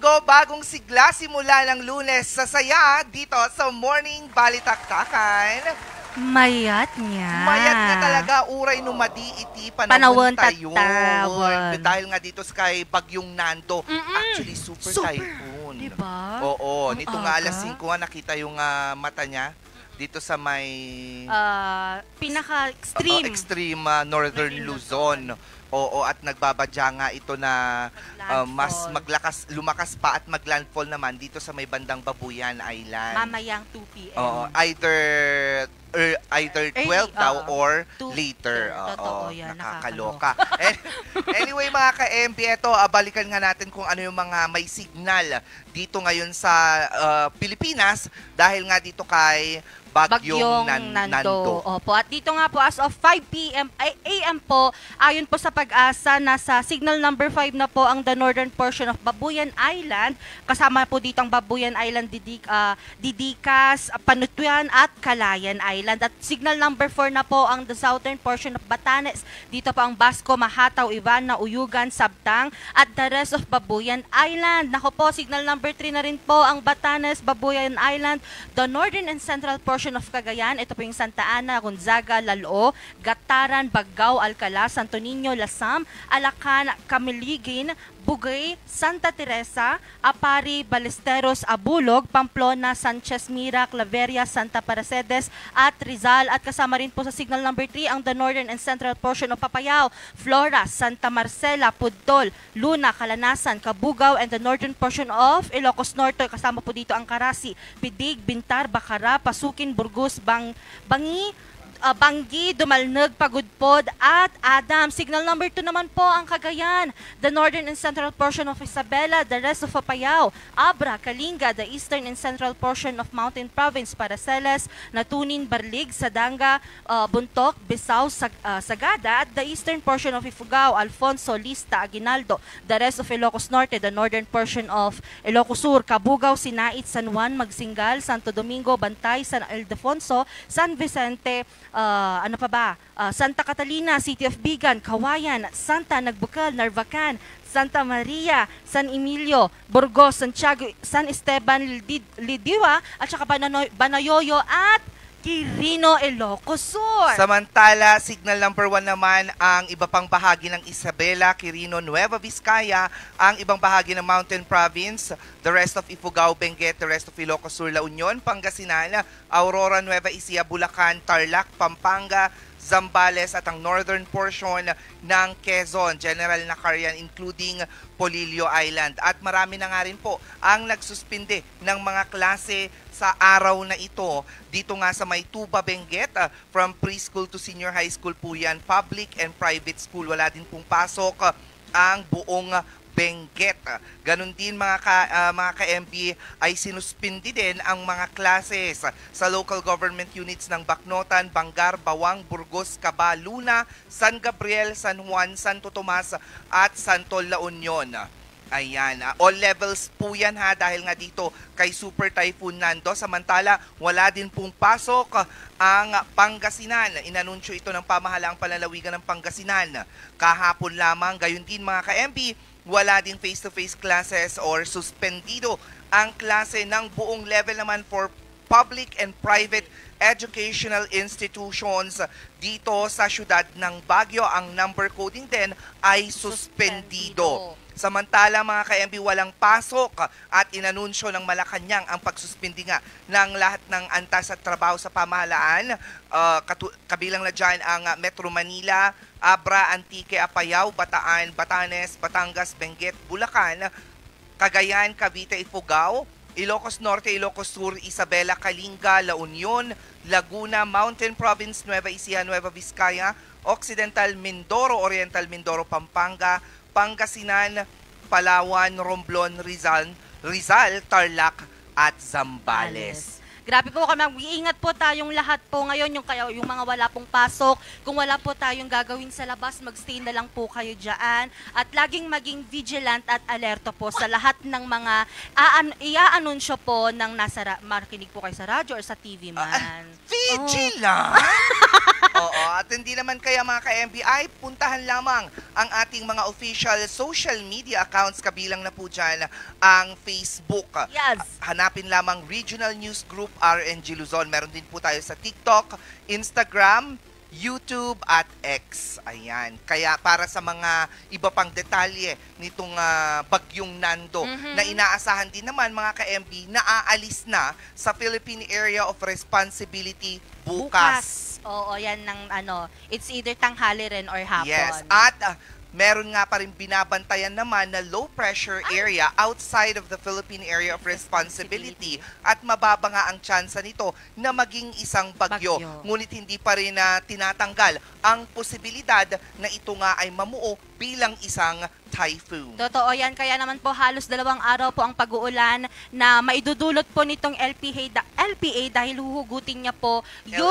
linggo, bagong sigla simula ng Lunes sa saya dito sa Morning Balitaktakan. Mayat niya. Mayat nga talaga, uray numadi iti Panawon tayo. tatawon. Dahil nga dito sa kay Bagyong Nando, actually super typhoon. Diba? Oo, Ang nito nga alas aga. 5 nga nakita yung mata niya dito sa may Pinaka-extreme. extreme northern Luzon. Oo, at nagbabadya nga ito na mas lumakas pa at maglandfall naman dito sa may bandang Babuyan Island. Mamayang 2 p.m. Oo, either 12 daw or 2 later. Totoo yan, nakakaloka. Anyway mga ka-MB, ito, balikan nga natin kung ano yung mga may signal dito ngayon sa Pilipinas dahil nga dito kay Bagyong Nando. Opo. At dito nga po as of 5 AM po, ayon po sa Pag-asa, nasa signal number 5 na po ang the northern portion of Babuyan Island. Kasama po dito ang Babuyan Island, Didikas, Panutuan at Calayan Island. At signal number 4 na po ang the southern portion of Batanes. Dito po ang Basco, Mahataw, Ivana, Uyugan, Sabtang at the rest of Babuyan Island. Nako po, signal number 3 na rin po ang Batanes, Babuyan Island, the northern and central portion of Cagayan. Ito po yung Santa Ana, Gonzaga, Laloo, Gataran, Baggao, Alcala, Santo Niño, Lasam, Alacan, Camiligin, Bugay, Santa Teresa, Apari, Balesteros, Abulog, Pamplona, Sanchez Mira, Claveria, Santa Paracedes at Rizal. At kasama rin po sa signal number 3 ang the northern and central portion of Papayao, Flora, Santa Marcela, Pudtol, Luna, Kalanasan, Cabugao, and the northern portion of Ilocos Norte. Kasama po dito ang Karasi, Pidig, Bintar, Bacara, Pasukin, Burgos, Banggi, Dumalneg, Pagudpod at Adam. Signal number 2 naman po ang Cagayan, the northern and central portion of Isabela, the rest of Apayao, Abra, Kalinga, the eastern and central portion of Mountain Province, Paraceles, Natunin, Barlig, Sadanga, Buntok, Bisao, Sagada, at the eastern portion of Ifugao, Alfonso, Lista, Aguinaldo, the rest of Ilocos Norte, the northern portion of Ilocos Sur, Cabugao, Sinait, San Juan, Magsingal, Santo Domingo, Bantay, San Ildefonso, San Vicente, Santa Catalina, City of Bigan, Kawayan, Santa Nagbukal, Narvacan, Santa Maria, San Emilio, Burgos, Santiago, San Esteban, Lidiwa, at saka Banayoyo at Quirino, Ilocos Sur. Samantala, signal number 1 naman ang iba pang bahagi ng Isabela, Quirino, Nueva Vizcaya, ang ibang bahagi ng Mountain Province, the rest of Ifugao, Benguet, the rest of Ilocos Sur, La Union, Pangasinan, Aurora, Nueva Ecija, Bulacan, Tarlac, Pampanga, Zambales at ang northern portion ng Quezon, General Nakarian, including Polillo Island. At marami na nga rin po ang nagsuspinde ng mga klase sa araw na ito. Dito nga sa may Tuba, Benguet, from preschool to senior high school po yan, public and private school. Wala din pong pasok ang buong Benguet. Ganon din mga ka-MB ay sinuspindi din ang mga classes sa local government units ng Bacnotan, Bangar, Bawang, Burgos, Caba, Luna, San Gabriel, San Juan, Santo Tomas at Santo La Union. Ayan, all levels po yan dahil nga dito kay Super Typhoon Nando. Samantala, wala din pong pasok ang Pangasinan. Inanunsyo ito ng pamahalaang panlalawigan ng Pangasinan. Kahapon lamang, gayon din mga ka-MB, wala din face-to-face classes or suspendido ang klase ng buong level naman for public and private educational institutions dito sa syudad ng Baguio. Ang number coding din ay suspendido. Samantala mga ka-MB, walang pasok at inanunsyo ng Malacanang ang pagsuspindi nga ng lahat ng antas at trabaho sa pamahalaan. Kabilang na dyan ang Metro Manila, Abra, Antique, Apayao, Bataan, Batanes, Batangas, Benguet, Bulacan, Cagayan, Cavite, Ifugao, Ilocos Norte, Ilocos Sur, Isabela, Kalinga, La Union, Laguna, Mountain Province, Nueva Ecija, Nueva Vizcaya, Occidental Mindoro, Oriental Mindoro, Pampanga, Pangasinan, Palawan, Romblon, Rizal, Tarlac at Zambales. Grabe po kami, mag-iingat po tayong lahat po ngayon, yung mga wala pong pasok. Kung wala po tayong gagawin sa labas, mag-stay na lang po kayo dyan. At laging maging vigilant at alerto po sa lahat ng mga i-aanunsyo po ng makinig po kayo sa radyo or sa TV man. Vigilant? Oo, at hindi naman naman kaya mga ka-MB ay puntahan lamang ang ating mga official social media accounts, kabilang na po dyan ang Facebook. Yes. Hanapin lamang Regional News Group RNG Luzon. Meron din po tayo sa TikTok, Instagram, YouTube at X. Ayan. Kaya para sa mga iba pang detalye nitong bagyong Nando na inaasahan din naman mga ka-MB na aalis na sa Philippine Area of Responsibility bukas. Oo, yan ng it's either tanghali rin or hapon. Yes. At meron nga pa rin binabantayan naman na low pressure area outside of the Philippine Area of Responsibility at mababa nga ang tsansa nito na maging isang bagyo. Ngunit hindi pa rin tinatanggal ang posibilidad na ito nga ay mamuo bilang isang typhoon. Totoo yan. Kaya naman po halos 2 araw po ang pag-uulan na maidudulot po nitong LPA dahil huhugutin niya po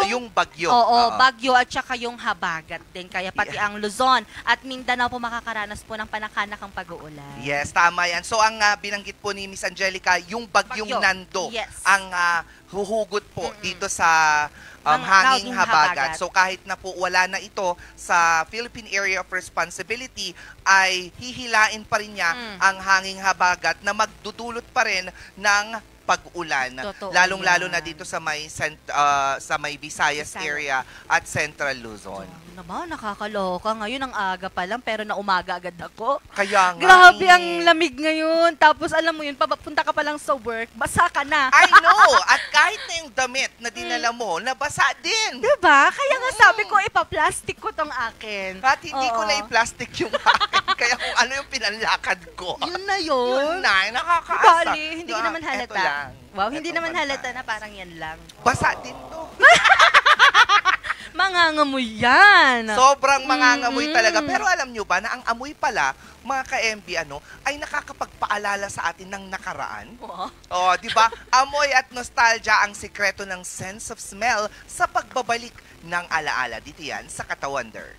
yung bagyo. Oo, bagyo at saka yung habagat din. Kaya pati ang Luzon at Mindanao po makakaranas po ng panakanakang pag-uulan. Yes, tama yan. So ang binanggit po ni Miss Angelica, yung bagyong Nando ang huhugot po dito sa hanging habagat. So kahit na po wala na ito sa Philippine Area of Responsibility, ay hihilain pa rin niya ang hanging habagat na magdudulot pa rin ng pag-ulan. Lalong-lalo na dito sa may Visayas area at Central Luzon. Naman, nakakaloka. Ngayon ang aga pa lang pero naumaga agad ako. Kaya nga. Grabe ang lamig ngayon. Tapos alam mo yun, papunta ka pa lang sa work, basa ka na. I know. At kahit na yung damit na dinala mo, nabasa din. Diba? Kaya nga sabi ko, ipaplastic ko tong akin. At hindi ko na i-plastic yung akin. Kaya kung ano yung pinanlakad ko. Yun na yun. Yun na, nakakaasa. Bali, hindi naman halata. Eto lang. Wow, hindi naman halata na parang yan lang. Basa din to. Mangangamoy yan. Sobrang mangangamoy talaga. Pero alam nyo ba na ang amoy pala, mga ka-MB, ay nakakapagpaalala sa atin ng nakaraan? Oh, di ba? Amoy at nostalgia ang sikreto ng sense of smell sa pagbabalik ng alaala. Dito yan sa Katawonder.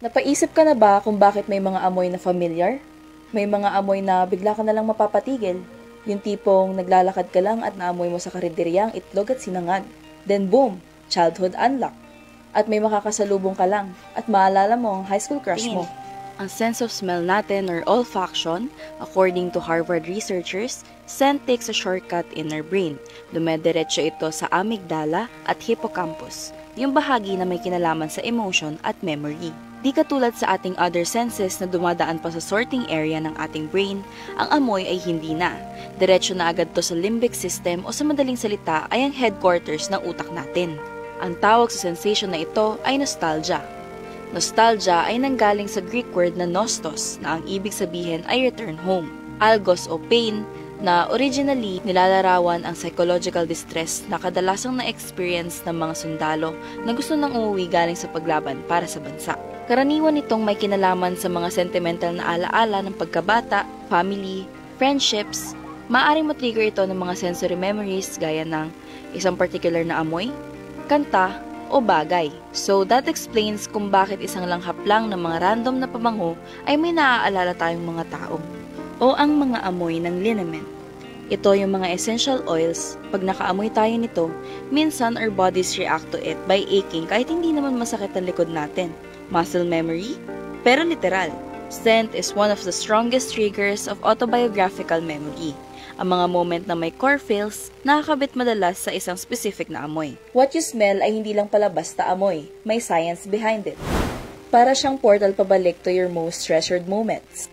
Napaisip ka na ba kung bakit may mga amoy na familiar? May mga amoy na bigla ka na lang mapapatigil. Yung tipong naglalakad ka lang at naamoy mo sa karinderyang itlog at sinangag. Then boom, childhood unlock. At may makakasalubong ka lang at maalala mo ang high school crush mo. Ang sense of smell natin or olfaction, according to Harvard researchers, scent takes a shortcut in our brain. Dumediretso ito sa amygdala at hippocampus, yung bahagi na may kinalaman sa emotion at memory. Di katulad sa ating other senses na dumadaan pa sa sorting area ng ating brain, ang amoy ay hindi na. Diretso na agad to sa limbic system o sa madaling salita ay ang headquarters ng utak natin. Ang tawag sa sensation na ito ay nostalgia. Nostalgia ay nanggaling sa Greek word na nostos na ang ibig sabihin ay return home. Algos o pain na originally nilalarawan ang psychological distress na kadalasang na-experience ng mga sundalo na gusto nang umuwi galing sa paglaban para sa bansa. Karaniwan itong may kinalaman sa mga sentimental na alaala ng pagkabata, family, friendships. Maaaring matrigger ito ng mga sensory memories gaya ng isang particular na amoy, kanta, o bagay. So that explains kung bakit isang langhap lang ng mga random na pabango ay may naaalala tayong mga tao. O ang mga amoy ng liniment. Ito yung mga essential oils. Pag nakaamoy tayo nito, minsan our bodies react to it by aching kahit hindi naman masakit ang likod natin. Muscle memory? Pero literal. Scent is one of the strongest triggers of autobiographical memory. Ang mga moment na may core feels, nakakabit madalas sa isang specific na amoy. What you smell ay hindi lang pala basta amoy. May science behind it. Para siyang portal pabalik to your most treasured moments.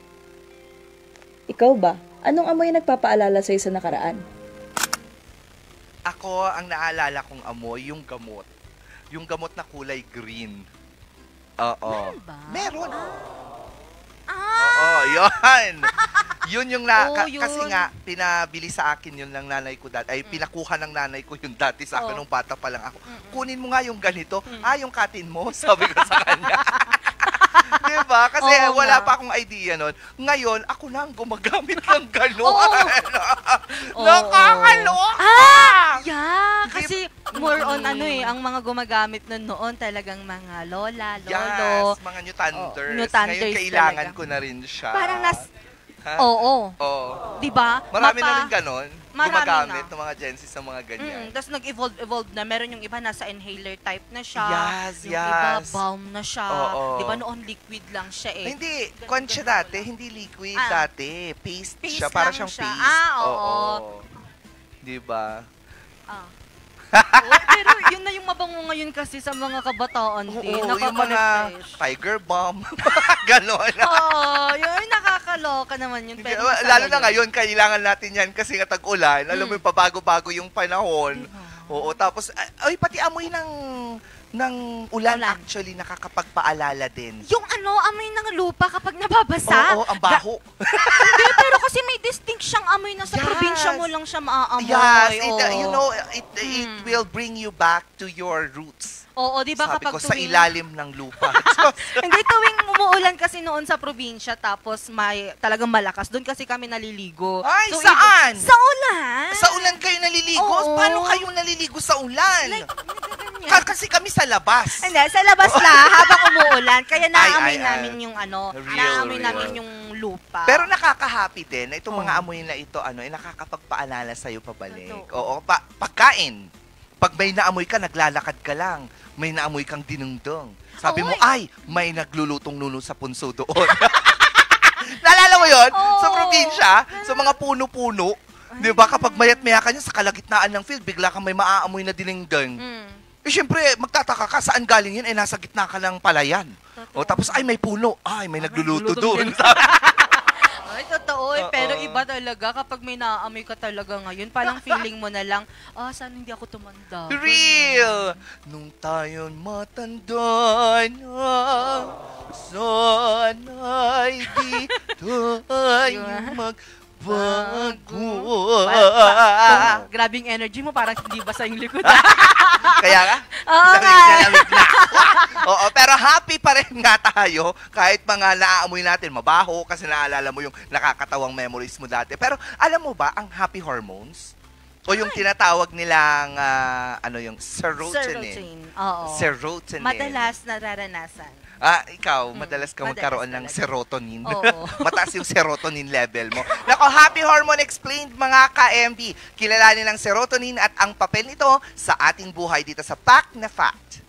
Ikaw ba? Anong amoy nagpapaalala sa'yo sa nakaraan? Ako, ang naalala kong amoy, yung gamot. Yung gamot na kulay green. Oo. Meron. Oo, yun. Yun yung kasi nga, pinabili sa akin yun ng nanay ko dati. Ay, pinakuha ng nanay ko yun dati sa akin nung bata pa lang ako. Kunin mo nga yung ganito. Yung katin mo, sabi ko sa kanya. Diba? Kasi wala pa akong idea nun. Ngayon, ako na ang gumagamit ng gano'n. Nakakaloka! Yeah, kasi more on ang mga gumagamit nun noon talagang mga lola, lolo. Yes, mga Newtanders. Newtanders Ngayon, kailangan talaga. ko na rin siya. Parang diba? Marami na rin ganon. Marami gumagamit na. ng mga Gen Z sa mga ganyan. Tapos nag-evolve na. Meron yung iba nasa inhaler type na siya. Yes, yung iba yes. balm na siya. Oo. Di ba noon liquid lang siya eh. Hindi, Ganun- kwan siya ganun dati, lang. hindi liquid Ah. dati. Paste, Paste siya, para lang siyang siya. paste. Oo. Diba? Ah. Oo, pero yun na yung mabango ngayon kasi sa mga kabataan din. Oo, yung mga Nakaka-refresh. Tiger Balm, ganon. Oo, yun nakakaloka naman yun. Pero Lalo masaya na yun. ngayon, kailangan natin yan kasi nga tag-ulan. Alam mo yung pabago-bago yung panahon. Oo, tapos, ay, pati amoy ng ulan, Ulan. actually nakakapagpaalala din. Yung amoy ng lupa kapag nababasa. Oo, ang baho. Hindi, pero kasi may distinct siyang amoy na sa Yes. probinsya mo lang siya maaamoy. Yes, Oo. you know, it will bring you back to your roots. Oo, di ba Sabi kapag ko, sa tuwing- ilalim ng lupa. Hindi, tuwing umuulan kasi noon sa probinsya, tapos may talagang malakas. Doon kasi kami naliligo. Ay, saan? Sa ulan. Sa ulan kayo naliligo? Oo. Paano kayo naliligo sa ulan? Like, ganyan. Kasi kami sa labas. Hindi, sa labas na habang umuulan. Kaya naamoy Ay. namin yung naamoy Real. namin yung lupa. Pero nakaka-happy din na itong Oo. mga amoy na ito, nakakapagpaalala sa'yo pabalik. Totoo. Oo, pagkain. Pag may naamoy ka, naglalakad ka lang. May naamoy kang dinungdong. Sabi mo, ay, may naglulutong nuno sa punso doon. Naalala mo yun? Oo. Sa probinsya, sa mga puno-puno. Di ba? Kapag mayat-maya ka niya sa kalagitnaan ng field, bigla kang may maaamoy na dinengdeng. Eh, syempre, magtataka ka, saan galing yun? Eh, nasa gitna ka ng palayan. O, tapos, ay, may puno. Ay, may nagluluto doon. Ay, totoo. Oo. Pero iba talaga kapag may naaamoy ka talaga ngayon. Parang feeling mo na lang, sana hindi ako tumanda. Real! Nung tayo'n matanda na, sana'y di tayo magbago. Grabing energy mo, parang hindi basa yung likod. Kaya nga? Oo nga. Lamig na. Oo, pero happy pa rin nga tayo kahit mga naaamoy natin mabaho kasi naalala mo yung nakakatawang memories mo dati. Pero alam mo ba ang happy hormones? O yung tinatawag nilang yung serotonin. Oo. Serotonin. Madalas nararanasan. Ikaw, madalas ka madalas magkaroon ng talaga. serotonin. Oo. Mataas yung serotonin level mo. Nako, Happy Hormone Explained mga ka-MB. Kilalanin ang serotonin at ang papel nito sa ating buhay dito sa Fact na Fact.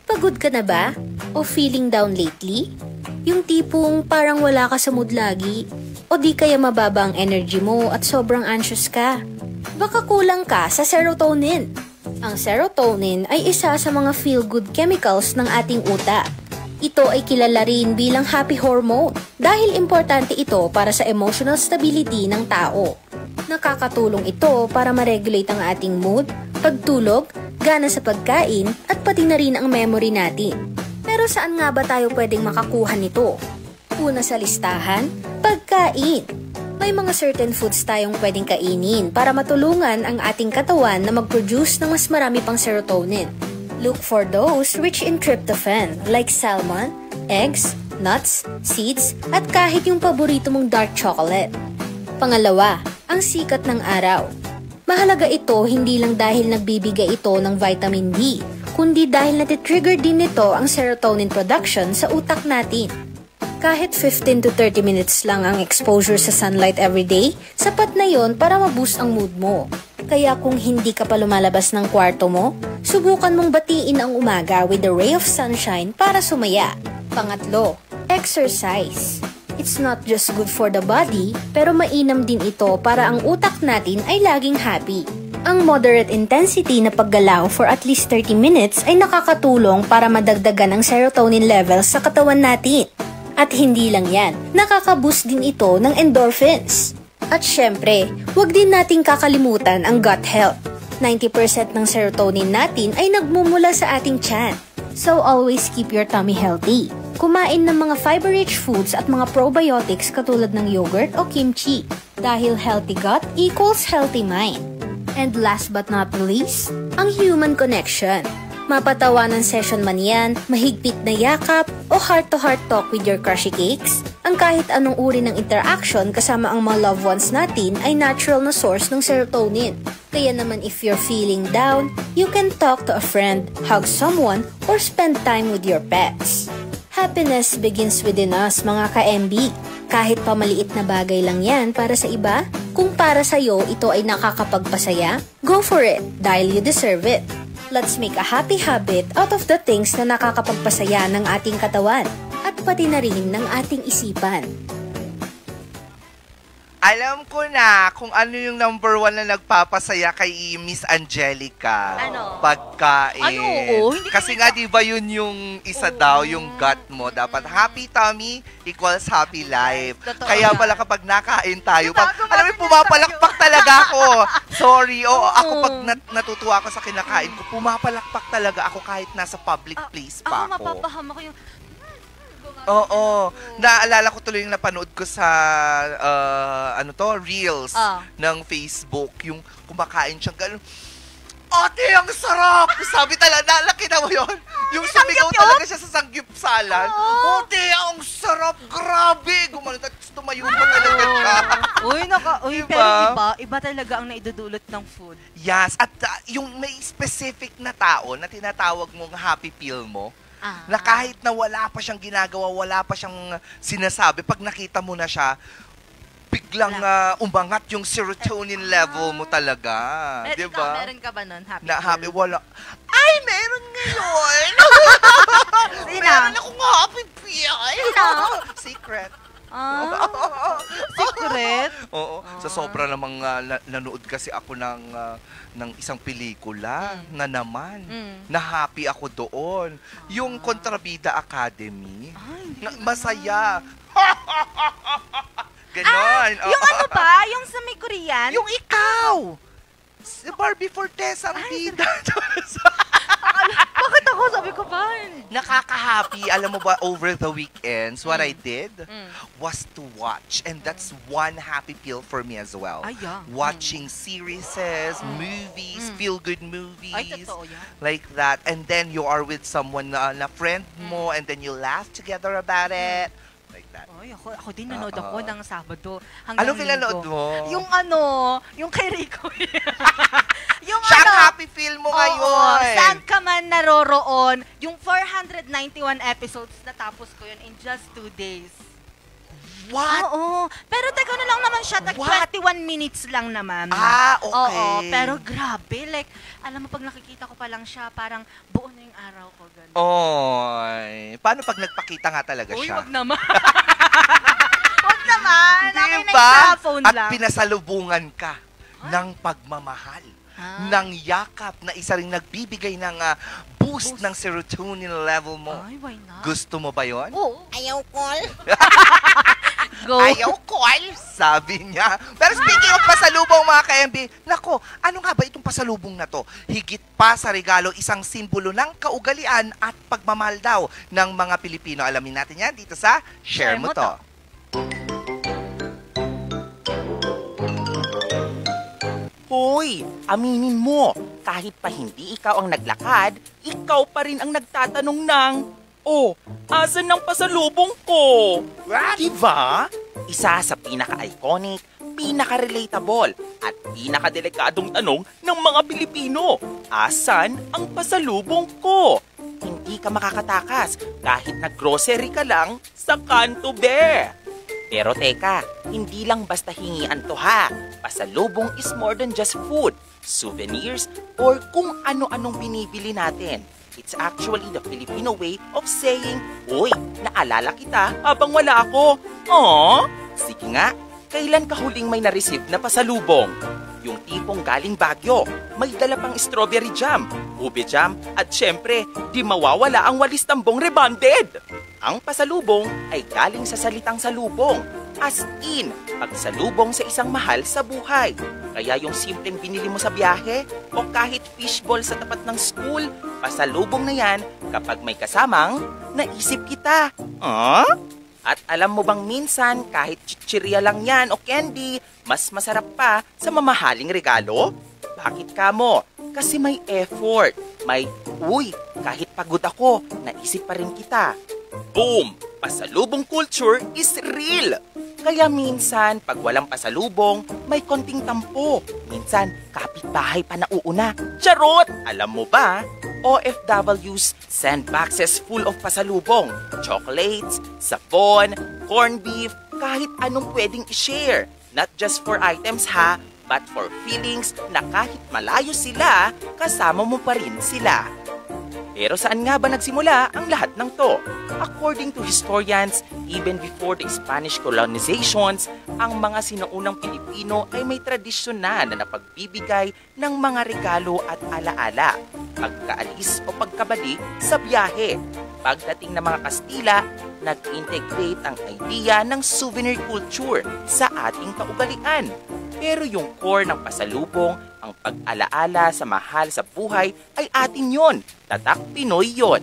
Pagod ka na ba? O feeling down lately? Yung tipong parang wala ka sa mood lagi? O di kaya mababa ang energy mo at sobrang anxious ka? Baka kulang ka sa serotonin. Ang serotonin ay isa sa mga feel-good chemicals ng ating utak. Ito ay kilala rin bilang happy hormone dahil importante ito para sa emotional stability ng tao. Nakakatulong ito para ma-regulate ang ating mood, pagtulog, gana sa pagkain at pati na rin ang memory natin. Pero saan nga ba tayo pwedeng makakuha nito? Una sa listahan, pagkain. May mga certain foods tayong pwedeng kainin para matulungan ang ating katawan na mag-produce ng mas marami pang serotonin. Look for those rich in tryptophan like salmon, eggs, nuts, seeds, at kahit yung paborito mong dark chocolate. Pangalawa, ang sikat ng araw. Mahalaga ito hindi lang dahil nagbibigay ito ng vitamin D, kundi dahil natitrigger din nito ang serotonin production sa utak natin. Kahit 15 to 30 minutes lang ang exposure sa sunlight every day, sapat na yon para ma-boost ang mood mo. Kaya kung hindi ka pa lumalabas ng kwarto mo, subukan mong batiin ang umaga with a ray of sunshine para sumaya. Pangatlo, exercise. It's not just good for the body, pero mainam din ito para ang utak natin ay laging happy. Ang moderate intensity na paggalaw for at least 30 minutes ay nakakatulong para madagdagan ang serotonin levels sa katawan natin. At hindi lang yan, nakaka-boost din ito ng endorphins. At syempre, huwag din nating kakalimutan ang gut health. 90% ng serotonin natin ay nagmumula sa ating tiyan. So always keep your tummy healthy. Kumain ng mga fiber-rich foods at mga probiotics katulad ng yogurt o kimchi. Dahil healthy gut equals healthy mind. And last but not least, ang human connection. Mapatawanan session man yan, mahigpit na yakap, o heart-to-heart talk with your crushy cakes, ang kahit anong uri ng interaction kasama ang mga loved ones natin ay natural na source ng serotonin. Kaya naman if you're feeling down, you can talk to a friend, hug someone, or spend time with your pets. Happiness begins within us, mga ka-MB. Kahit pamaliit na bagay lang yan para sa iba, kung para sa'yo ito ay nakakapagpasaya, go for it dahil you deserve it. Let's make a happy habit out of the things na nakakapagpasaya ng ating katawan at pati na rin ng ating isipan. Alam ko na kung ano yung number 1 na nagpapasaya kay Miss Angelica. Ano? Pagkain. Ay, oo. Hindi Kasi nga, di ba yun yung isa daw, yung gut mo. Dapat happy tummy equals happy life. Totoo Kaya yan. pala kapag nakain tayo, Diba, alam mo, pumapalakpak talaga ako. Sorry. Ako pag natutuwa ako sa kinakain ko, pumapalakpak talaga ako kahit nasa public place pa Ako ako. mapapahama ko yung... Oo. Naalala ko tuloy yung napanood ko sa Reels ng Facebook. Yung kumakain siyang gano'n. Ate, ang sarap! Sabi talaga, nalaki na mo yun. Yung sumigaw talaga siya sa sanggipsalan. Ate, ang sarap! Grabe! Gumanon at tumayo pa talaga siya. Uy, Diba? pero iba talaga ang naidudulot ng food. Yes. At yung may specific na tao na tinatawag mong happy pill mo, na kahit na wala pa siyang ginagawa, wala pa siyang sinasabi, pag nakita mo na siya, biglang umangat yung serotonin level mo talaga. Ikaw, Diba? meron ka ba nun? Happy, wala. Ay, meron ngayon! Sino? Meron akong happy pill! Sino? Secret. Secret? Oo. Sa sobra namang nanood kasi ako ng isang pelikula na naman. Na happy ako doon. Yung Kontrabida Academy. Masaya. Ganon. Yung ano ba? Yung sa may Korean? Yung ikaw! Si Barbie Fortes ang bida. Bakit ako? Sabi ko ba? Nakaka-happy. Alam mo ba, over the weekends, what I did was to watch. And that's one happy pill for me as well. Watching series, movies, feel-good movies. Ay, totoo yan. Like that. And then you are with someone na friend mo, and then you laugh together about it. Like that. Ay, ako din nanood ako ng Sabado. Anong pinanood mo? Yung kay Rico. Yung Siya ang happy feel mo ngayon. Saan ka man naroroon, yung 491 episodes, natapos ko yun in just 2 days. What? Oo. Pero teka na lang naman siya, 21 minutes lang naman. Okay. Oo, pero grabe. Like, alam mo, pag nakikita ko pa lang siya, parang buo na yung araw ko. Ganun. Oy. Paano pag nagpakita nga talaga Uy, siya? wag naman. Wag naman. Akin na Diba? yung cellphone At lang. pinasalubungan ka ng pagmamahal, ng yakap na isa ring nagbibigay ng boost ng serotonin level mo. Ay, why not? Gusto mo ba yon? Oo. Ayaw call. Go. Ayaw call, sabi niya. Pero speaking of pasalubong mga ka-MB, nako, ano nga ba itong pasalubong na to? Higit pa sa regalo, isang simbolo ng kaugalian at pagmamahal daw ng mga Pilipino. Alamin natin yan dito sa Share Mo To. Hoy, aminin mo, kahit pa hindi ikaw ang naglakad, ikaw pa rin ang nagtatanong ng, asan ang pasalubong ko? Diba? Isa sa pinaka-iconic, pinaka-relatable, at pinaka-delikadong tanong ng mga Pilipino, asan ang pasalubong ko? Hindi ka makakatakas kahit nag-grocery ka lang sa kanto be. Pero teka, hindi lang basta hingian to ha. Pasalubong is more than just food, souvenirs, or kung ano-anong binibili natin. It's actually the Filipino way of saying, "Uy, naalala kita habang wala ako." Aww! Sige nga, kailan ka huling may na-receive na pasalubong? Yung tipong galing Baguio, may dala pang strawberry jam, ube jam, at syempre, di mawawala ang walis tambong rebonded. Ang pasalubong ay galing sa salitang salubong, as in, pagsalubong sa isang mahal sa buhay. Kaya yung simpleng binili mo sa biyahe o kahit fishball sa tapat ng school, pasalubong na yan kapag may kasamang naisip kita. At alam mo bang minsan kahit chichirya lang yan o candy, mas masarap pa sa mamahaling regalo? Bakit ka mo? Kasi may effort. May, kahit pagod ako, naisip pa rin kita. Boom! Pasalubong culture is real! Kaya minsan, pag walang pasalubong, may konting tampo. Minsan, kapitbahay pa nauuna. Charot! Alam mo ba, OFWs send boxes full of pasalubong. Chocolates, sabon, corned beef, kahit anong pwedeng i-share. Not just for items ha, but for feelings na kahit malayo sila, kasama mo pa rin sila. Pero saan nga ba nagsimula ang lahat ng to? According to historians, even before the Spanish colonizations, ang mga sinaunang Pilipino ay may tradisyon na napagbibigay ng mga regalo at alaala, pagkaalis o pagkabalik sa biyahe. Pagdating ng mga Kastila, nag-integrate ang idea ng souvenir culture sa ating kaugalian. Pero yung core ng pasalubong, ang pag-alaala sa mahal sa buhay ay atin yon. Tatak Pinoy yon.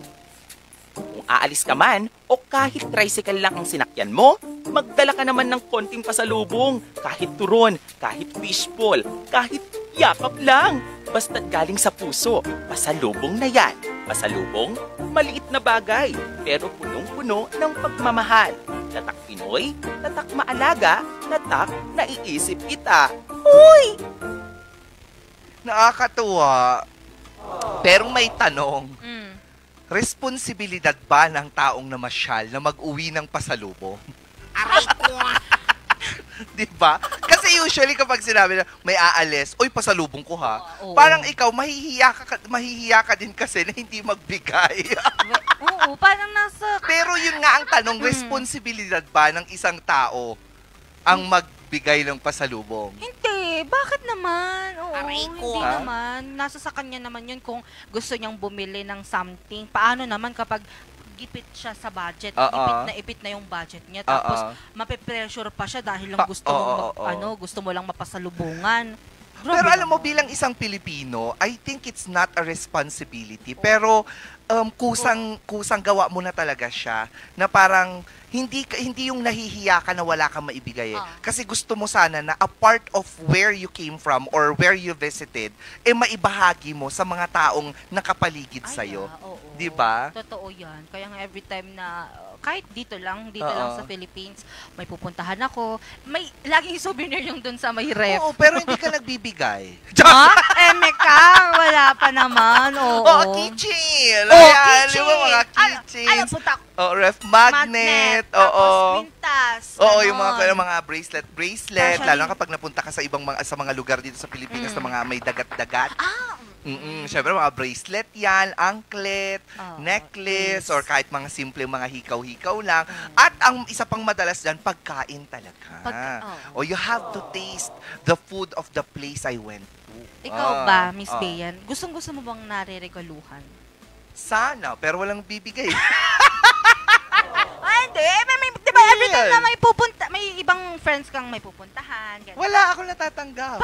Kung aalis ka man o kahit tricycle lang ang sinakyan mo, magdala ka naman ng konting pasalubong. Kahit turon, kahit fishball, kahit yakap lang. Basta't galing sa puso, pasalubong na yan. Pasalubong, maliit na bagay, pero punong-puno ng pagmamahal. Tatak Pinoy, tatak maalaga, tatak naiisip kita. Uy! Nakakatuwa. Pero may tanong. Responsibilidad ba ng taong namasyal na mag-uwi ng pasalubong? Aray ko! Diba? Kasi usually kapag sinabi na may aalis, oy, pasalubong ko ha. Oo. Parang ikaw, mahihiya ka din kasi na hindi magbigay. Oo, parang nasa... Pero yun nga ang tanong, responsibilidad ba ng isang tao ang magbigay ng pasalubong? Hindi, bakit naman? Oo, Aray ko. hindi Ha? naman. Nasa sa kanya naman yun kung gusto niyang bumili ng something. Paano naman kapag gipit siya sa budget, ipit na yung budget niya, tapos mape-pressure pa siya dahil lang gusto mo gusto mo lang mapasalubungan. Grabe Pero alam mo, naman. bilang isang Pilipino, I think it's not a responsibility. Pero kusang gawa mo na talaga siya na parang hindi yung nahihiya ka na wala kang maibigay eh. Kasi gusto mo sana na a part of where you came from or where you visited, maibahagi mo sa mga taong nakapaligid sa'yo. Oo. Di ba? Totoo yan. Kaya nga every time na, kahit dito lang sa Philippines, may pupuntahan ako, may laging souvenir yung dun sa may ref. Oo, pero hindi ka nagbibigay. Ha? Meka, wala pa naman. Oo. Keychain! Oh, Ayan, di ba mga keychains? Ano, punta Ref magnet. tapos mintas. Oo, yung ganon. mga bracelet, Actually, lalo na kapag napunta ka sa mga lugar dito sa Pilipinas na mga may dagat-dagat. Siyempre, mga bracelet yan, anklet, necklace, or kahit mga simple mga hikaw-hikaw lang. At ang isa pang madalas dyan, pagkain talaga. You have to taste the food of the place I went to. Ikaw ba, Miss Bayan, gustong-gusto mo bang nare-regaluhan? Sana, pero walang bibigay. Hindi. Diba every time na may ibang friends kang may pupuntahan. Ganun. Wala ako natatanggap.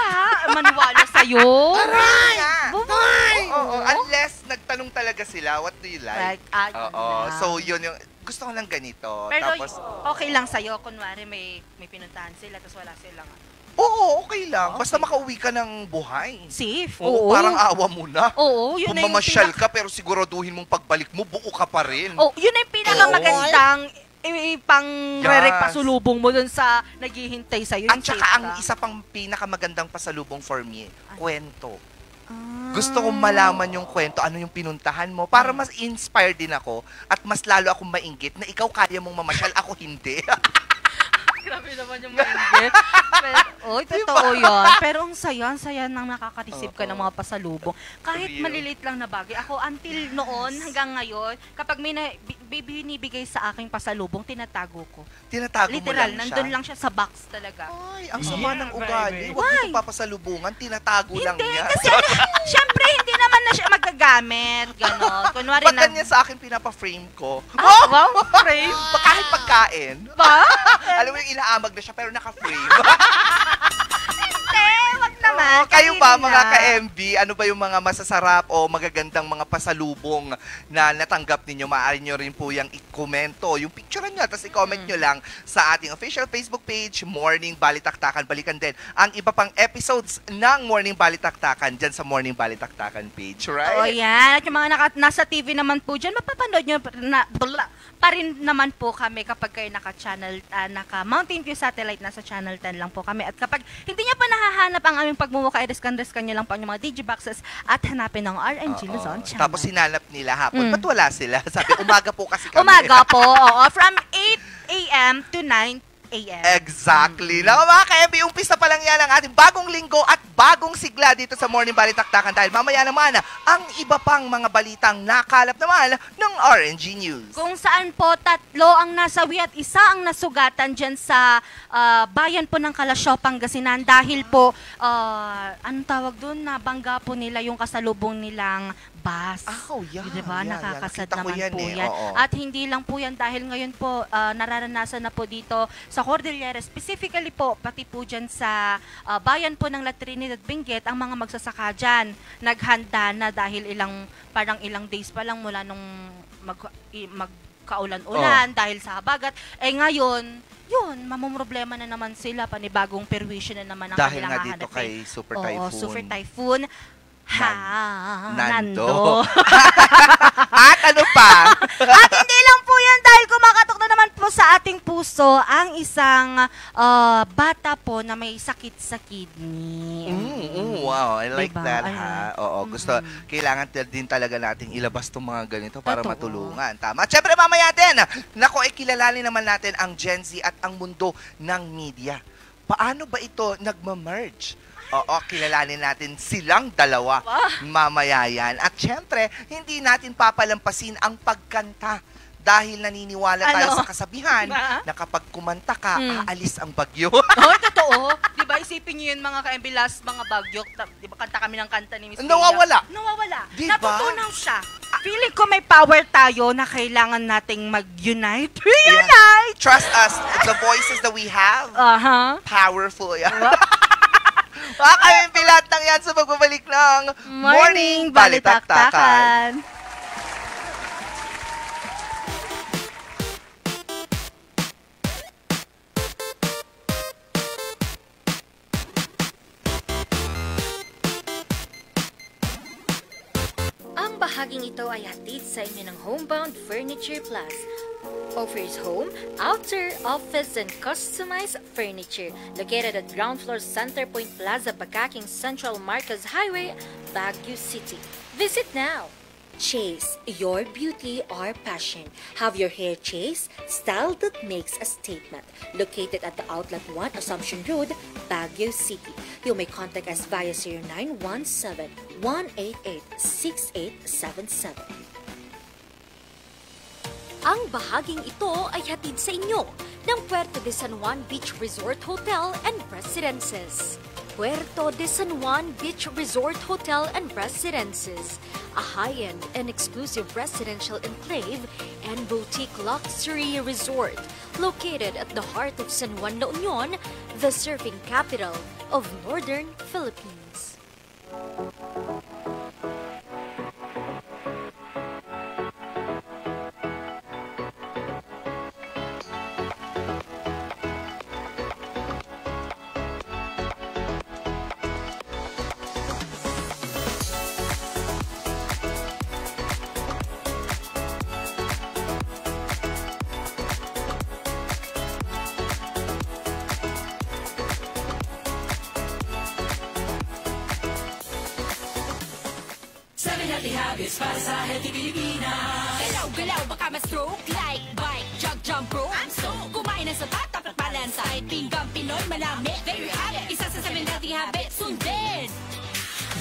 Maniwala sa'yo? Aray! Aray! Oo, unless nagtanong talaga sila, what do you like? Oo, lang. so yun yung, gusto ko lang ganito. Pero Tapos, okay lang sa'yo, kunwari may pinuntahan sila, tapos wala silang oo, okay lang. Basta makauwi ka ng buhay. safe. Oo, parang awa mo na. Oo, yun Kung na yung mamasyal ka, pero siguraduhin mong pagbalik mo, buo ka pa rin. yun na yung pinakamagandang pasulubong mo dun sa naghihintay sa'yo. At yung saka safe ang ka. isa pang pinakamagandang pasalubong for me, kwento. Gusto kong malaman yung kwento, ano yung pinuntahan mo, para mas inspired din ako at mas lalo akong mainggit na ikaw kaya mong mamasyal, ako hindi. Grabe naman yung mainggit. Totoo yun. Pero ang saya nang nakaka-receive ka ng mga pasalubong. Kahit Real. maliliit lang na bagay. Ako, until noon, hanggang ngayon, kapag may binibigay sa aking pasalubong, tinatago ko. Tinatago Literal, mo lang siya. nandun lang siya sa box talaga. Ay, ang sama ng ugali. Why? Huwag mo papasalubungan, tinatago lang Hindi, niya. kasi syempre, hindi naman na siya magagamit. Ganon. Kunwari Ba't ganyan sa akin pinapa-frame ko? wow, frame. Kahit pagkain. Ba? Alam mo yung inaamag na siya pero naka-frame. Wag naman. Kayo ba kanina. mga ka-MB, ano ba yung mga masasarap o magagandang mga pasalubong na natanggap ninyo? Maaari nyo rin po yung i-komento, yung picture nyo, tapos i-comment nyo lang sa ating official Facebook page, Morning Balitaktakan. Balikan din ang iba pang episodes ng Morning Balitaktakan dyan sa Morning Balitaktakan page, right? O yan. At yung mga nasa TV naman po dyan, mapapanood nyo pa rin naman po kami kapag kayo naka-channel, naka-Mountain View Satellite, nasa Channel 10 lang po kami. At kapag hindi nyo pa nahahanap ang aming pagmumukha, i-rescan nyo lang po ang mga digiboxes at hanapin ang RNG Luzon Channel. Tapos hinanap nila hapon. Ba't wala sila? Sabi, umaga po kasi kami. Umaga po, oo. From 8 a.m. to 9 a.m. Exactly. Naku mga ka-MB, umpisa pa lang yan ang ating bagong linggo at bagong sigla dito sa Morning Balitaktakan dahil mamaya naman ang iba pang mga balitang nakalap naman ng RNG News. Kung saan po 3 ang nasawi at 1 ang nasugatan dyan sa bayan po ng Kalasyaw, Pangasinan dahil po, anong tawag doon, nabangga po nila yung kasalubong nilang bus. Yeah. Diba? Nakakasad Nakita ko naman po eh. yan. Oo. At hindi lang po yan dahil ngayon po nararanasan na po dito sa Cordillera, specifically po pati po dyan sa bayan po ng La Trinidad, Benguet, ang mga magsasaka dyan naghanda na dahil parang ilang days pa lang mula nung magkaulan-ulan dahil sa habagat. Ngayon, yun, mamumroblema na naman sila, panibagong perwisyon na naman ang Dahil kanilang nga dito hahanapin. kay Super Typhoon. Oo, Super Typhoon. Nando. At ano pa? At hindi lang po yan dahil kumakatok na naman po sa ating puso ang isang bata po na may sakit sa kidney. Wow, I like Diba? that Ay, ha. Oo, gusto, kailangan din talaga nating ilabas itong mga ganito para Totoo. matulungan. Tama. At syempre mamaya din, ikilalanin naman natin ang Gen Z at ang mundo ng media. Paano ba ito nagmamerge? Oo, kilalanin natin silang dalawa. Mamaya yan. At syempre, hindi natin papalampasin ang pagkanta dahil naniniwala tayo sa kasabihan na kapag kumanta ka, aalis ang bagyo. Totoo. Diba, isipin nyo yun mga ka-MB, last mga bagyo, diba kanta kami ng kanta ni Miss Bea? Nawawala. Diba? Natutunaw siya. Feeling ko may power tayo na kailangan nating mag-unite. Reunite! Trust us, the voices that we have, powerful yan. Mga ka-MB, lahat ng yan sa pagbabalik ng Morning Balitaktakan. Ang bahaging ito ay hatid sa inyo ng Homebound Furniture Plus. Offers home, outer, office, and customized furniture. Located at ground floor Centerpoint Plaza, Bakaking Central Marcos Highway, Baguio City. Visit now. Chase your beauty or passion. Have your hair chased, style that makes a statement. Located at the Outlet 1 Assumption Road, Baguio City. You may contact us via 0917-188-6877. Ang bahaging ito ay hatid sa inyo ng Puerto de San Juan Beach Resort Hotel and Residences. Puerto de San Juan Beach Resort Hotel and Residences, a high-end and exclusive residential enclave and boutique luxury resort located at the heart of San Juan, La Union, the surfing capital of Northern Philippines. Habits para sa healthy Pilipinas. Galaw-galaw baka ma-stroke. Like, bike, jog, jump, rope. I'm so kumain ng sapat, dapat balance. Kahit pinggang Pinoy, malami. There you have it. Isa sa 7 healthy habits. Sundin!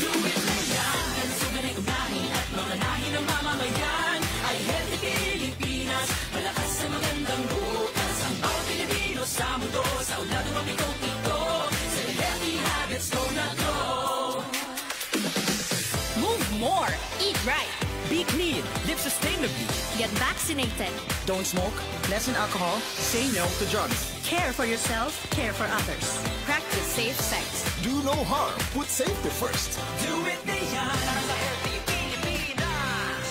Do it na yan. Kalusugan ay unahin at mga nahin ng mamamayan. Ay healthy Pilipinas. Malakas sa magandang bukas. Ang bawat Pilipino sa mundo. Sa ulado mapito-pito. Sa healthy habits, go na go. Move more. Eat right. Be clean. Live sustainably. Get vaccinated. Don't smoke. Lessen alcohol. Say no to drugs. Care for yourself. Care for others. Practice safe sex. Do no harm. Put safety first. Do it na yan. Para sa healthy Pilipinas.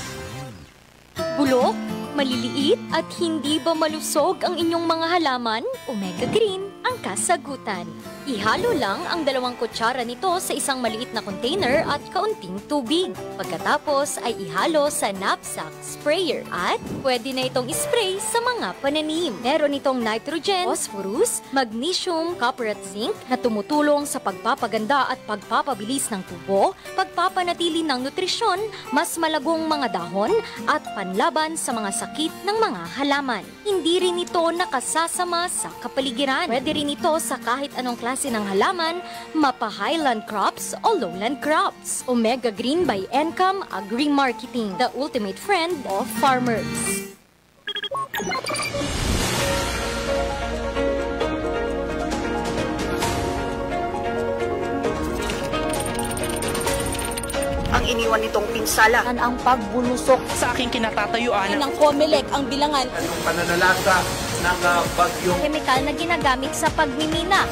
Bulok, maliliit at hindi ba malusog ang inyong mga halaman? Omega Green ang kasagutan. Ihalo lang ang 2 kutsara nito sa isang maliit na container at kaunting tubig. Pagkatapos ay ihalo sa knapsack sprayer at pwede na itong ispray sa mga pananim. Meron itong nitrogen, phosphorus, magnesium, copper at zinc na tumutulong sa pagpapaganda at pagpapabilis ng tubo, pagpapanatili ng nutrisyon, mas malagong mga dahon at panlaban sa mga sakit ng mga halaman. Hindi rin ito nakasasama sa kapaligiran. Pwede rin ito sa kahit anong klase ng halaman, mapa highland crops o lowland crops. Omega Green by Encam Agri-Marketing, the ultimate friend of farmers. Ang iniwan nitong pinsala ang pagbulusok Sa aking kinatatayuan, ng COMELEC ang bilangan Anong pananalasa ng bagyong Chemical na ginagamit sa pagmimina.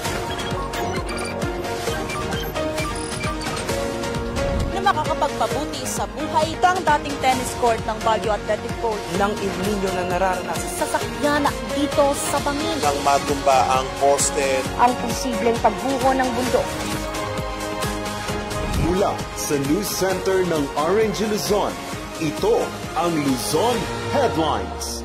na makakapagpabuti sa buhay ng dating tennis court ng Baguio Athletic Court ng El Nino na nararanasan. sasakyan dito sa bangin nang matumba ang poste ang posibleng pagbuho ng bundok. mula sa News Center ng RNG Luzon. Ito ang Luzon Headlines.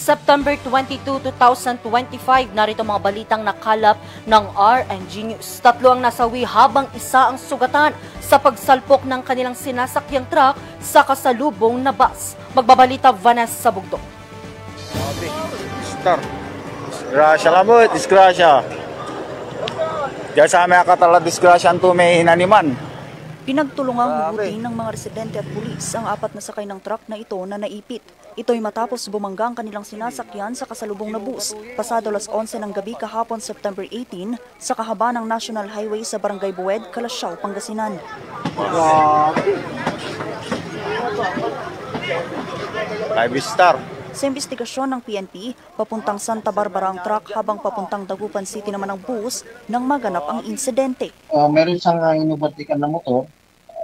September 22, 2025, narito mga balitang nakalap ng RNG News. 3 ang nasawi habang 1 ang sugatan sa pagsalpok ng kanilang sinasakyang truck sa kasalubong na bus. Magbabalita Vanessa Bugdong. Disgrasya lang mo, disgrasya. Diyan sa amin akatala disgrasya ang may hinaniman. Pinagtulungang hugutin ng mga residente at pulis ang 4 na sakay ng truck na ito na naipit. Ito'y matapos bumangga ang kanilang sinasakyan sa kasalubong na bus pasado alas 11 ng gabi kahapon September 18 sa kahaba ng National Highway sa Barangay Buwed, Calasiao, Pangasinan. Five-star. Sa investigasyon ng PNP, papuntang Santa Barbara ang truck habang papuntang Dagupan City naman ang bus nang maganap ang insidente. Meron siyang inubertikan na motor,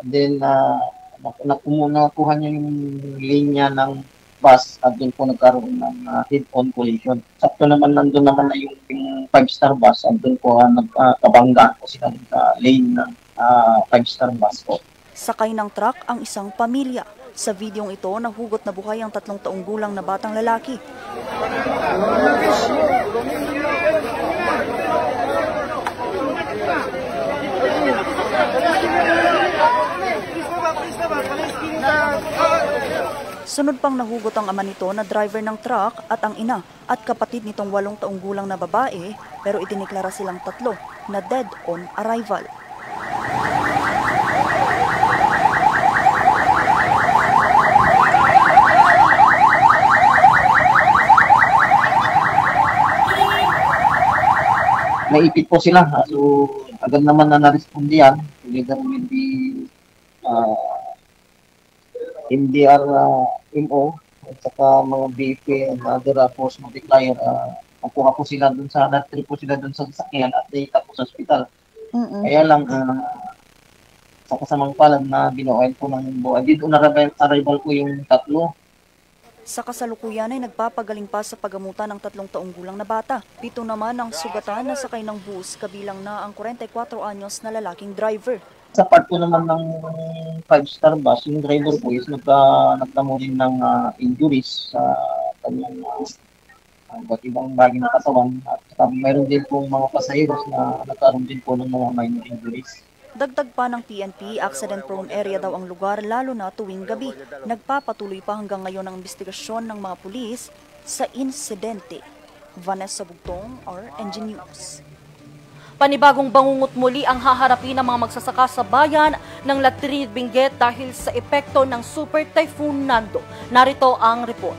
then nakuha niya yung linya ng bus at doon po nagkaroon ng head-on collision. Sakto naman nandun naman na yung 5-star bus at doon po nagkabanggaan po sila sa lane ng 5-star bus po. Sakay ng truck ang isang pamilya. Sa videong ito, nahugot na buhay ang 3 taong gulang na batang lalaki. Sunod pang nahugot ang ama nito na driver ng truck at ang ina at kapatid nitong 8 taong gulang na babae, pero itineklara silang 3 na dead on arrival. Naipit po sila. So, agad naman na narespondihan together with the MDR MO at saka mga BP and other force multiplier. Nakuha po sila dun sa, natri po sila dun sa sasakyan at naita po sa hospital. Kaya lang, sa kasamang palad na binuoil po ng buhay. Dito arrival po yung 3. Sa kasalukuyan ay nagpapagaling pa sa paggamutan ng 3 taong gulang na bata. 7 naman ang sugatan na sakay ng bus, kabilang na ang 44 anyos na lalaking driver. Sa part po naman ng 5-star bus, yung driver po is nagtamo din ng injuries sa kanyang iba't ibang bagay ng katawan. At mayroon din po mga pasaheros na nagkaroon din po ng mga minor injuries. Dagdag pa ng PNP, accident-prone area daw ang lugar lalo na tuwing gabi. Nagpapatuloy pa hanggang ngayon ang investigasyon ng mga pulis sa insidente. Vanessa Bugtong, RNG News. Panibagong bangungot muli ang haharapin ng mga magsasaka sa bayan ng Latrid, Benguet dahil sa epekto ng Super Typhoon Nando. Narito ang report.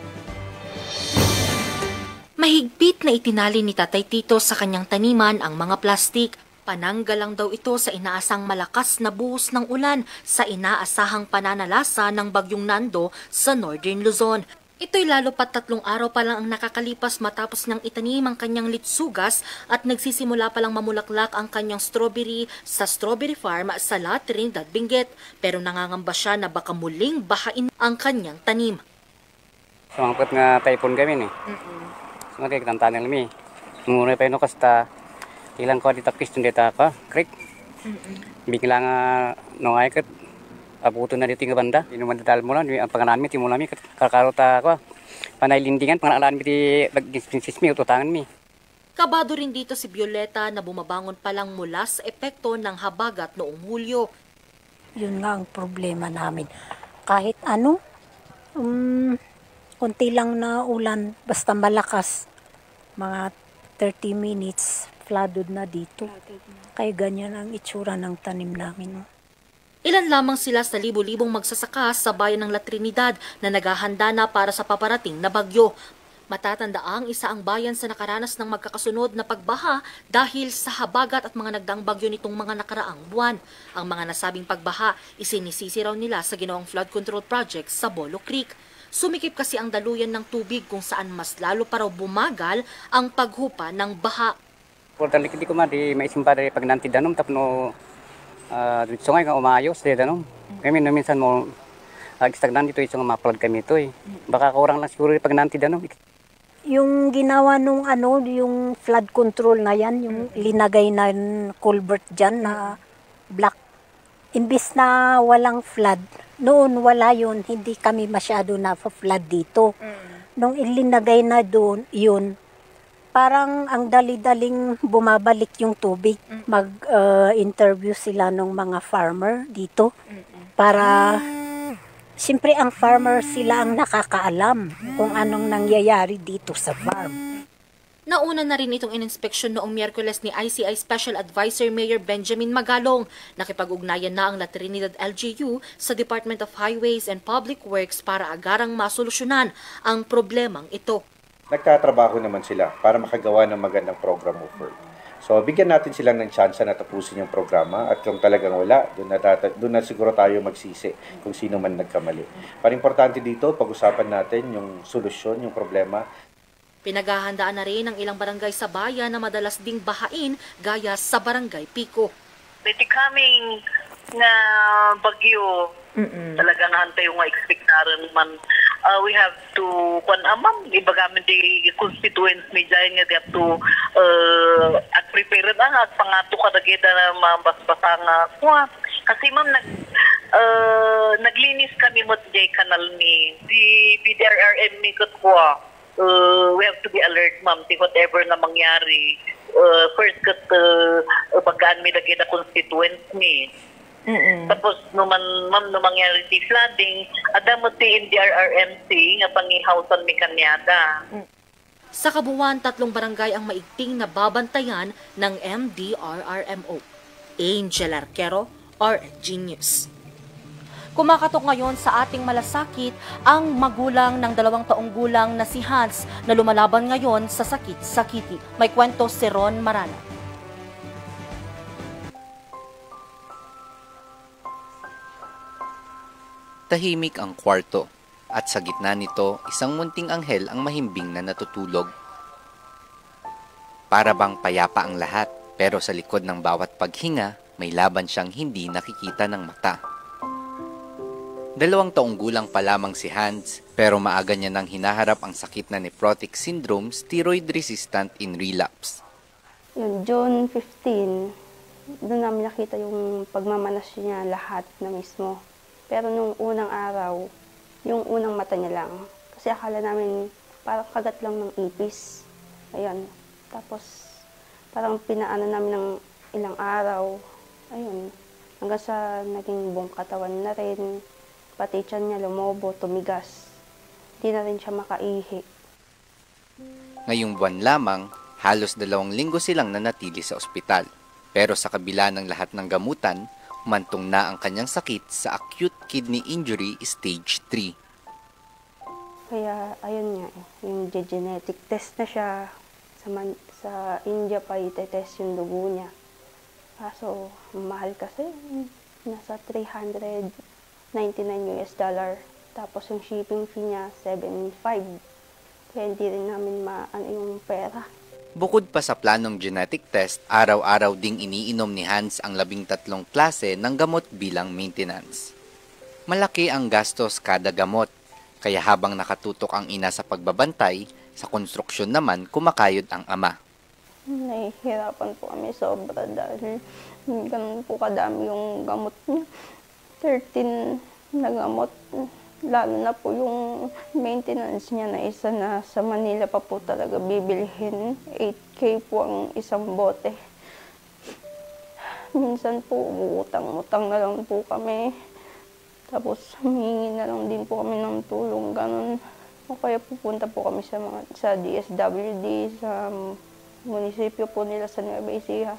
Mahigpit na itinali ni Tatay Tito sa kanyang taniman ang mga plastik Pananggal lang daw ito sa inaasang malakas na buhos ng ulan sa inaasahang pananalasa ng bagyong Nando sa Northern Luzon. Ito'y lalo pat 3 araw pa lang ang nakakalipas matapos ng itanim ang kanyang litsugas at nagsisimula pa lang mamulaklak ang kanyang strawberry sa strawberry farm sa La Trinidad, Benguet. Pero nangangamba siya na baka muling bahain ang kanyang tanim. Sumangkot nga typhoon kami ni. Sumangkot kita tanil mi. Muna pa ino kasta ilang ko dita piston dita pa creek. Bigla nga nungay ket abuto na dito nga banda. Inuman dal mo lang ang panganan mi timula mi kakarota ko. Panay lindingan pangalan mi ti nagdispinsis mi ututangan mi. Kabado rin dito si Violeta na bumabangon pa lang mula sa epekto ng habagat noong Hulyo. Yun nga ang problema namin. Kahit ano, konti lang na ulan, basta malakas, mga 30 minutes, flooded na dito. Kaya ganyan ang itsura ng tanim namin. Ilan lamang sila sa libo-libong magsasaka sa bayan ng La Trinidad na naghahanda na para sa paparating na bagyo. Matatandaang isa ang bayan sa nakaranas ng magkakasunod na pagbaha dahil sa habagat at mga nagdaang bagyo nitong mga nakaraang buwan. Ang mga nasabing pagbaha, isinisisi raw nila sa ginawang flood control project sa Bolo Creek. Sumikip kasi ang daluyan ng tubig kung saan mas lalo pa raw bumagal ang paghupa ng baha. Portal di ko ma di maisimpa dari pag nanti danom tapno sungay nga umayos di danom. Kami no minsan mo stagnan dito isang ma-flood kami ito eh. Baka kurang lang siguro pag nanti danom. Yung ginawa nung yung flood control na yan, yung linagay na culvert dyan na black. Imbis na walang flood, noon wala yun, hindi kami masyado na-flood dito. Nung ilinagay na doon, yun, parang ang dali-daling bumabalik yung tubig. Mag-interview sila ng mga farmer dito para siyempre ang farmer sila ang nakakaalam kung anong nangyayari dito sa farm. Nauna na rin itong ininspeksyon noong Miyerkules ni ICI Special Advisor Mayor Benjamin Magalong. Nakipag-ugnayan na ang La Trinidad LGU sa Department of Highways and Public Works para agarang masolusyonan ang problemang ito. Nagtatrabaho naman sila para makagawa ng magandang program of work. So, bigyan natin silang ng tsansa na tapusin yung programa at kung talagang wala, doon na siguro tayo magsisi kung sino man nagkamali. Para importante dito, pag-usapan natin yung solusyon, yung problema. Pinaghahandaan na rin ang ilang barangay sa bayan na madalas ding bahain gaya sa Barangay Pico. With the coming na bagyo, talagang hantay yung expectaran man. We have to, iba kami di constituents ni Jai nga, they have to prepare na at pangato ka na mabasbasa nga. Kasi ma'am, naglinis kami mo di kanal ni PDRRM ni Katwa. We have to be alert, ma'am, to whatever na mangyari. First, bagaan mi lagi na constituents mi. Tapos, ma'am, no mangyari ti flooding, ada mo ti NDRRMC nga pangihawsan mi kanyada. Sa kabuuan, 3 barangay ang maigting na babantayan ng MDRRMO. Angel Arquero, RNG News. Kumakatok ngayon sa ating malasakit ang magulang ng 2 taong gulang na si Hans na lumalaban ngayon sa sakit-sakiti. May kwento si Ron Marana. Tahimik ang kwarto at sa gitna nito isang munting anghel ang mahimbing na natutulog. Para bang payapa ang lahat pero sa likod ng bawat paghinga may laban siyang hindi nakikita ng mata. 2 taong gulang pa lamang si Hans pero maaga niya nang hinaharap ang sakit na nephrotic syndrome, steroid resistant in relapse. Yun, June 15, doon namin nakita yung pagmamanas niya lahat na mismo. Pero nung unang araw, yung unang mata niya lang. Kasi akala namin parang kagat lang ng ipis. Ayun. Tapos parang pinaano namin ng ilang araw. Ayun. Hanggang sa naging buong katawan na rin. Pati tiyan niya lumobo, tumigas. Di na rin siya makaihi. Ngayong buwan lamang, halos 2 linggo silang nanatili sa ospital. Pero sa kabila ng lahat ng gamutan, humantong na ang kanyang sakit sa acute kidney injury stage 3. Kaya ayun nga, yung genetic test na siya. Sa India pa itetest yung dugo niya. Kaso, mahal kasi. Nasa $399 US. Tapos yung shipping fee niya, $75. Kaya hindi rin namin yung pera. Bukod pa sa planong genetic test, araw-araw ding iniinom ni Hans ang 13 klase ng gamot bilang maintenance. Malaki ang gastos kada gamot, kaya habang nakatutok ang ina sa pagbabantay, sa konstruksyon naman kumakayod ang ama. Nahihirapan po kami sobra dahil ganun po kadami yung gamot niya. 13 na gamot. Lalo na po yung maintenance niya na isa na sa Manila pa po talaga bibilhin. 8K po ang isang bote. Minsan po utang-utang na lang po kami. Tapos humingi na lang din po kami ng tulong. Ganun. O kaya pupunta po kami sa DSWD, sa munisipyo po nila sa Nueva Ecija.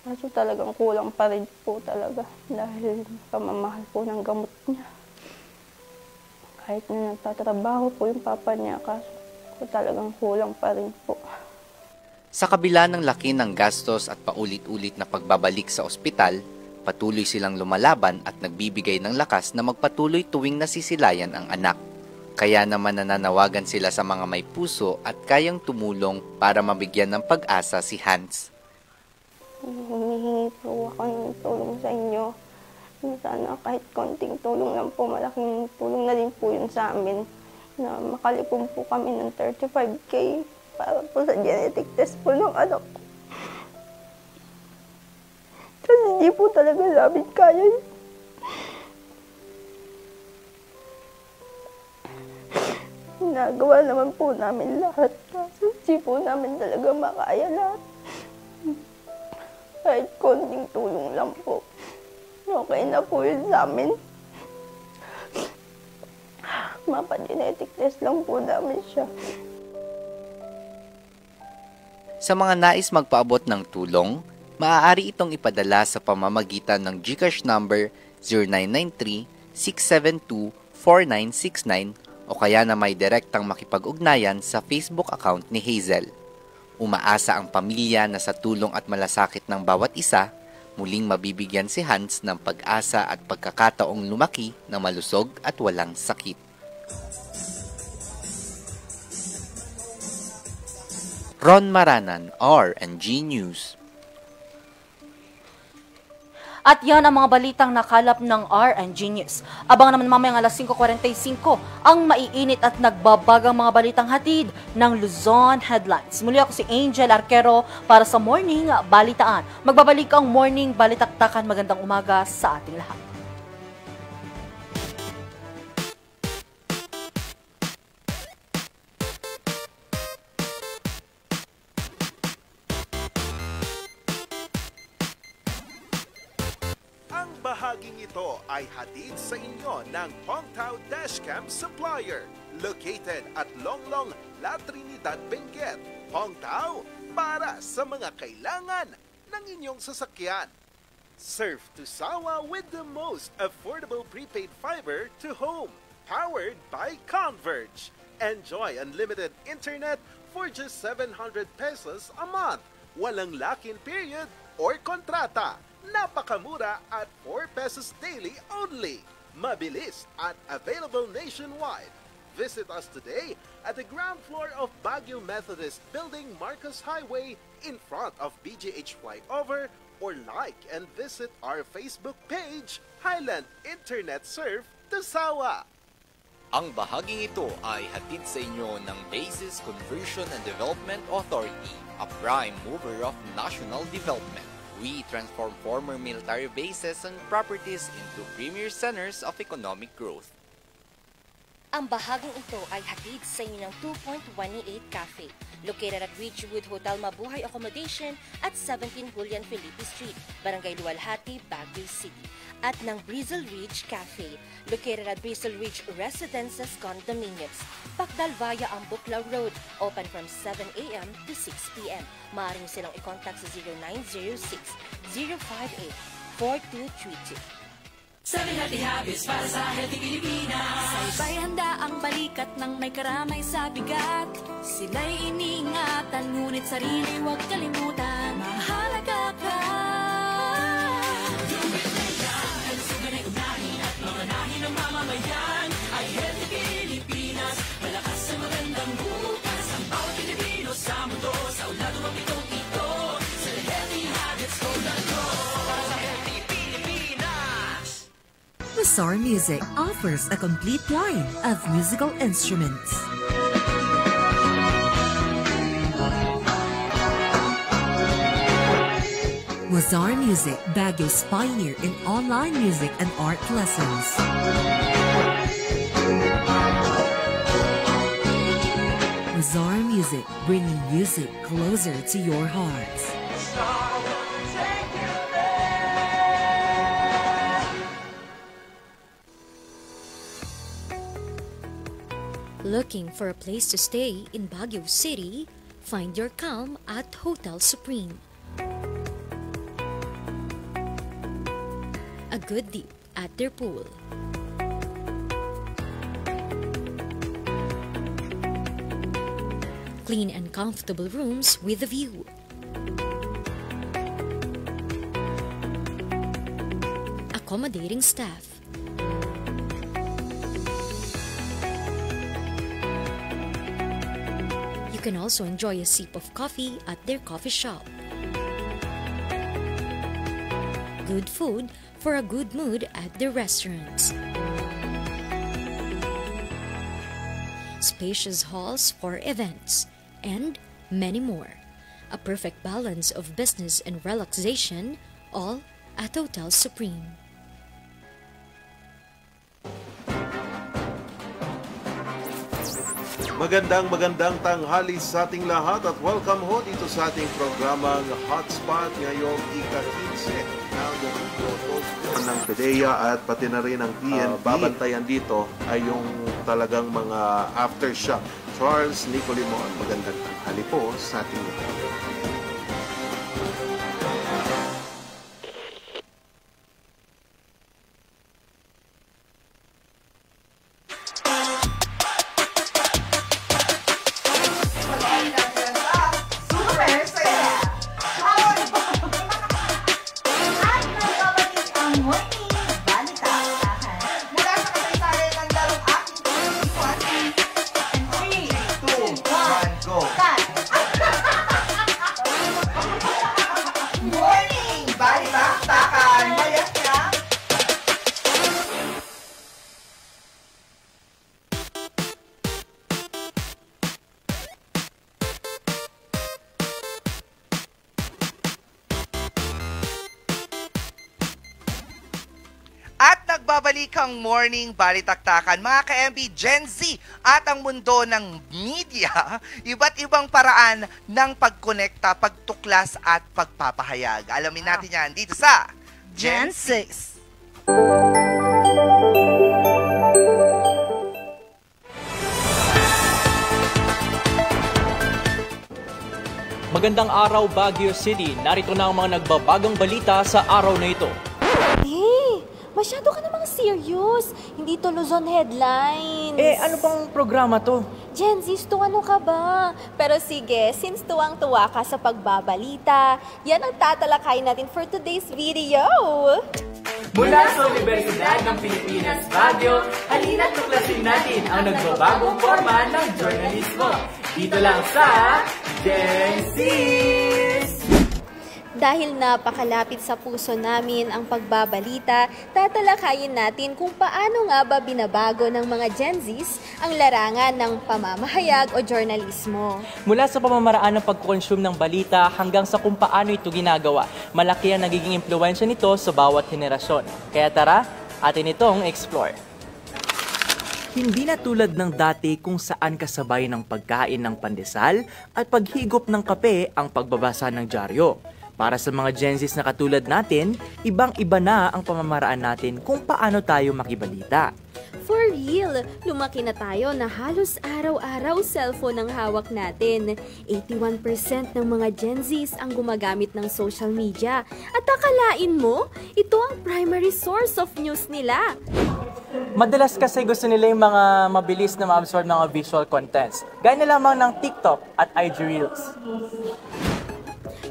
Kaso talagang kulang pa rin po talaga dahil pamamahal po ng gamot niya. Kahit na nagtatrabaho po yung papa niya, kaso talagang kulang pa rin po. Sa kabila ng laki ng gastos at paulit-ulit na pagbabalik sa ospital, patuloy silang lumalaban at nagbibigay ng lakas na magpatuloy tuwing nasisilayan ang anak. Kaya naman nananawagan sila sa mga may puso at kayang tumulong para mabigyan ng pag-asa si Hans. Humihingi po ako ng tulong sa inyo. Sana kahit konting tulong lang po, malaking tulong na din po yun sa amin na makalipong po kami ng 35K para po sa genetic test po ng anak ko. Kasi hindi po talaga namin kaya yun. Nagawa naman po namin lahat kasi hindi po namin talaga makaya lahat. Kahit konting tulong lang po. Okay na po yun sa amin. Mapa-genetic test lang po namin siya. Sa mga nais magpaabot ng tulong, maaari itong ipadala sa pamamagitan ng GCash number 0993-672-4969 o kaya na may direktang makipag-ugnayan sa Facebook account ni Hazel. Umaasa ang pamilya na sa tulong at malasakit ng bawat isa, muling mabibigyan si Hans ng pag-asa at pagkakataong lumaki na malusog at walang sakit. Ron Maranan, R&G News. At yan ang mga balitang nakalap ng R&G News. Abangan naman mamayang alas 5:45 ang maiinit at nagbabagang mga balitang hatid ng Luzon Headlines. Muli ako si Angel Arquero para sa Morning Balitaan. Magbabalik ang Morning Balitaktakan. Magandang umaga sa ating lahat. Bahaging ito ay hatid sa inyo ng Hongtao Dashcam Supplier, located at Longlong, La Trinidad, Benguet. Hongtao, para sa mga kailangan ng inyong sasakyan. Surf to Sawa with the most affordable prepaid fiber to home, powered by Converge. Enjoy unlimited internet for just 700 pesos a month. Walang lock-in period or kontrata. Napakamura at 4 pesos daily only. Mabilis at available nationwide. Visit us today at the ground floor of Baguio Methodist Building, Marcos Highway, in front of BGH Flyover, or like and visit our Facebook page, Highland Internet Surf to Sawa. Ang bahaging ito ay hatid sa inyo ng Bases Conversion and Development Authority, a prime mover of national development. We transform former military bases and properties into premier centers of economic growth. Ang bahaging ito ay hatid sa inyo ng 2.188 Cafe, located at Ridgewood Hotel Mabuhay Accommodation at 17 Julian Felipe Street, Barangay Luwalhati, Baguio City. At ng Brizzle Ridge Cafe, located at Brizzle Ridge Residences Condominiums, Pacdal via Ambuclaw Road, open from 7 a.m. to 6 p.m. Maaari niyo silang i-contact sa 0906-058-4232. Seven Healthy Habits para sa Healthy Pilipinas. Sabay handa ang balikat ng may karamay sa bigat. Sila'y iniingatan, ngunit sarili huwag kalimutan. Mahalaga ka. Wazar Music offers a complete line of musical instruments. Wazar Music, Baguio's pioneer in online music and art lessons. Wazar Music, bringing music closer to your hearts. Looking for a place to stay in Baguio City? Find your calm at Hotel Supreme. A good dip at their pool. Clean and comfortable rooms with a view. Accommodating staff. You can also enjoy a sip of coffee at their coffee shop. Good food for a good mood at their restaurants. Spacious halls for events, and many more. A perfect balance of business and relaxation, all at Hotel Supreme. Magandang tanghali sa ating lahat at welcome ho dito sa ating programang Hotspot ngayong ika-15 ng PDEA at pati na rin ang PNP. Babantayan dito ay yung talagang mga aftershock. Charles Nicolimon, magandang tanghali po sa ating Babalikang morning balitaktakan, mga ka-MB, Gen Z at ang mundo ng media, iba't ibang paraan ng pagkonekta, pagtuklas at pagpapahayag. Alamin natin yan dito sa Gen 6. Magandang araw, Baguio City. Narito na ang mga nagbabagang balita sa araw na ito. Masyado ka namang serious. Hindi to Luzon headlines. Ano pang programa to? Gen Z, ano ka ba? Pero sige, since tuwang-tuwa ka sa pagbabalita, yan ang tatalakayin natin for today's video. Mula sa Universidad ng Pilipinas, Baguio, halina't tuklasin natin ang nagbabagong forma ng journalismo. Dito lang sa Gen Z! Dahil napakalapit sa puso namin ang pagbabalita, tatalakayin natin kung paano nga ba binabago ng mga Gen Zs ang larangan ng pamamahayag o journalismo. Mula sa pamamaraan ng pag-consume ng balita hanggang sa kung paano ito ginagawa, malaki ang nagiging impluwensya nito sa bawat henerasyon. Kaya tara, atin itong explore. Hindi na tulad ng dati kung saan kasabay ng pagkain ng pandesal at paghigop ng kape ang pagbabasa ng dyaryo. Para sa mga Gen Zs na katulad natin, ibang-iba na ang pamamaraan natin kung paano tayo makibalita. For real, lumaki na tayo na halos araw-araw cellphone ang hawak natin. 81% ng mga Gen Zs ang gumagamit ng social media. At akalain mo, ito ang primary source of news nila. Madalas kasi gusto nila yung mga mabilis na ma-absorb mga visual contents. Gaya na lamang ng TikTok at IG Reels.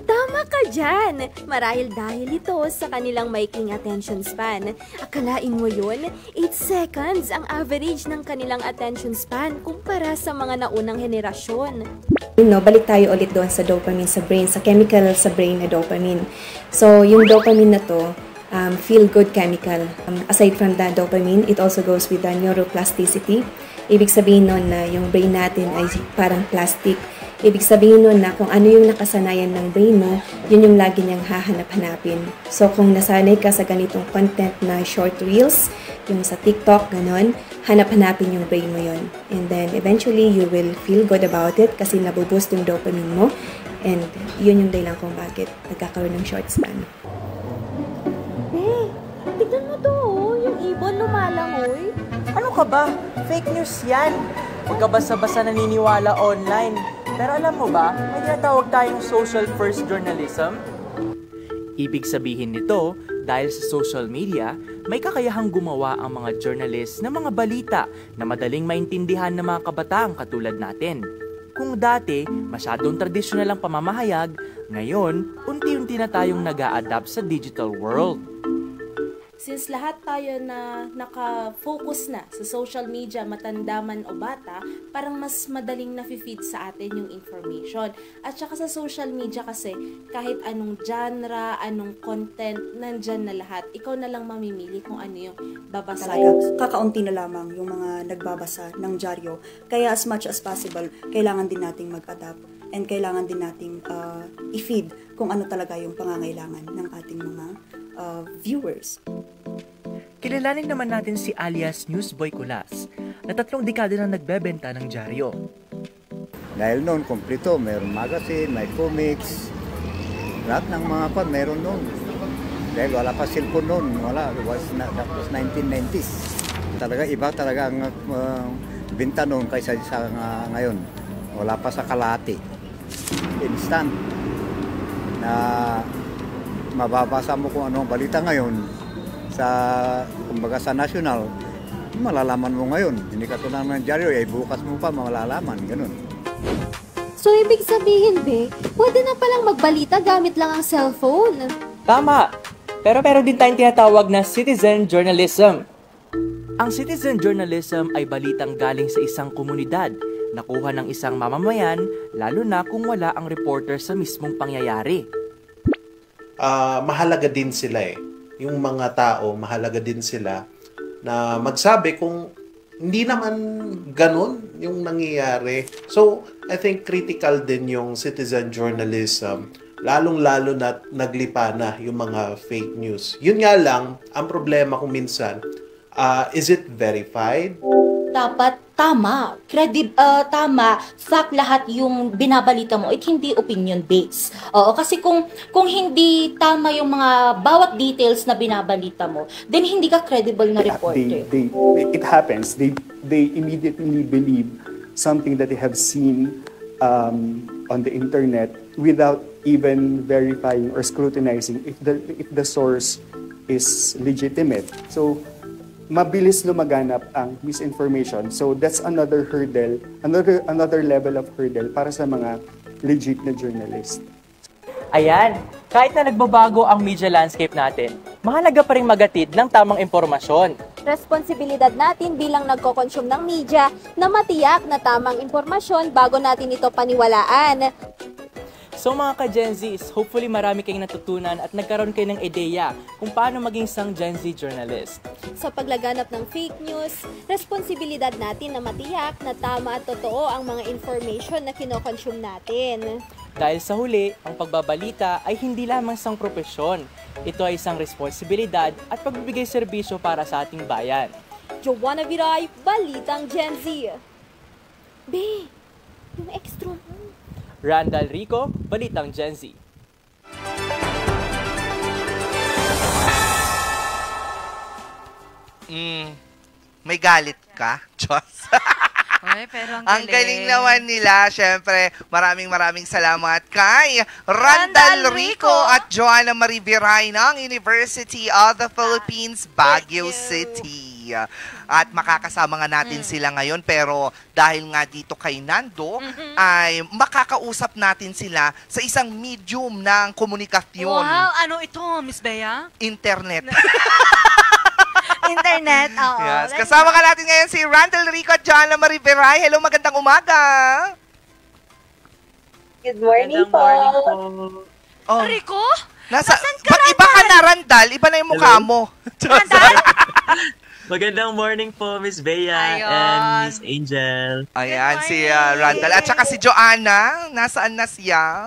Tama ka dyan! Marahil dahil ito sa kanilang maikling attention span. Akalain mo yun? 8 seconds ang average ng kanilang attention span kumpara sa mga naunang henerasyon. Balik tayo ulit doon sa dopamine sa brain, sa chemical sa brain na dopamine. So, yung dopamine na to, feel-good chemical. Aside from the dopamine, it also goes with the neuroplasticity. Ibig sabihin nun na yung brain natin ay parang plastic. Ibig sabihin nun na kung ano yung nakasanayan ng brain mo, yun yung lagi niyang hahanap-hanapin. So kung nasanay ka sa ganitong content na short reels, yung sa TikTok, ganon, hanap-hanapin yung brain mo yun. And then eventually, you will feel good about it kasi nabuboost yung dopamine mo. And yun yung dahilan kung bakit nagkakaroon ng short span. Tignan mo to, yung ibon lumalangoy. Ano ka ba? Fake news yan. Huwag ka basta-basta naniniwala online. Pero alam mo ba, may tinatawag tayong social first journalism? Ibig sabihin nito, dahil sa social media, may kakayahang gumawa ang mga journalist ng mga balita na madaling maintindihan ng mga kabataang katulad natin. Kung dati, masyadong tradisyonal ang pamamahayag, ngayon, unti-unti na tayong nag-a-adapt sa digital world. Since lahat tayo na naka-focus na sa social media, matanda man o bata, parang mas madaling na-feed sa atin yung information. At saka sa social media kasi, kahit anong genre, anong content, nandyan na lahat. Ikaw na lang mamimili kung ano yung babasahin. Kakaunti na lamang yung mga nagbabasa ng dyaryo. Kaya as much as possible, kailangan din nating mag-adapt. And kailangan din nating i-feed kung ano talaga yung pangangailangan ng ating mga viewers. Kilalanin naman natin si alias Newsboy Kulas, na 3 dekada na nagbebenta ng dyaryo. Dahil noon, kompleto, mayroong magazine, may comics, lahat ng mga pan, mayroon noon. Dahil wala pa cellphone noon, that was 1990s. Talaga, iba talaga ang binta noon kaysa sa ngayon. Wala pa sa kalahati. Instant. Na mababasa mo kung anong balita ngayon kumbaga sa national, malalaman mo ngayon. Hindi ka tunang ng dyaryo, bukas mo pa malalaman, ganun. So, ibig sabihin, be, pwede na palang magbalita gamit lang ang cellphone. Tama! Pero din tayong tinatawag na citizen journalism. Ang citizen journalism ay balitang galing sa isang komunidad, nakuha ng isang mamamayan, lalo na kung wala ang reporter sa mismong pangyayari. Mahalaga din sila yung mga tao, mahalaga din sila na magsabi kung hindi naman ganun yung nangyayari. So, I think critical din yung citizen journalism, lalong-lalo na naglipa na yung mga fake news. Yun nga lang, ang problema kung minsan, is it verified? Dapat tama, tama, fact lahat yung binabalita mo, hindi opinion-based. Oo, kasi kung hindi tama yung mga bawat details na binabalita mo, then hindi ka credible na reporter. It happens. They immediately believe something that they have seen on the internet without even verifying or scrutinizing if the source is legitimate. So, mabilis lumaganap ang misinformation. So that's another hurdle, another level of hurdle para sa mga legit na journalist. Ayan, kahit na nagbabago ang media landscape natin, mahalaga pa rin magatid ng tamang impormasyon. Responsibilidad natin bilang nagko-consume ng media na matiyak na tamang impormasyon bago natin ito paniwalaan. So mga ka-Gen Zs, hopefully marami kayong natutunan at nagkaroon kayo ng ideya kung paano maging isang Gen Z journalist. Sa paglaganap ng fake news, responsibilidad natin na matiyak na tama at totoo ang mga information na kino-consume natin. Dahil sa huli, ang pagbabalita ay hindi lamang isang propesyon. Ito ay isang responsibilidad at pagbibigay serbisyo para sa ating bayan. Joanna Viray, Balitang Gen Z. Be, yung extra mo. Randall Rico, Balitang Gen Z. May galit ka, Diyos? Ay, pero ang galing naman nila. Siyempre, maraming salamat kay Randall Rico at Joanna Marie Viray ng University of the Philippines, Baguio City. At makakasama nga natin sila ngayon, pero dahil nga dito kay Nando, ay makakausap natin sila sa isang medium ng komunikasyon. Wow, ano ito, Miss Bea? Internet. Internet, oo. Yes. Kasama ka natin ngayon si Randall Rico at Joanna Marie Viray. Hello, magandang umaga. Good morning po. Oh. Rico, Ba't iba ka na, Randal? Iba na yung mukha mo. Magandang morning po, Miss Bea and Miss Angel. Ayan, si Randal. At saka si Joanna. Nasaan na siya?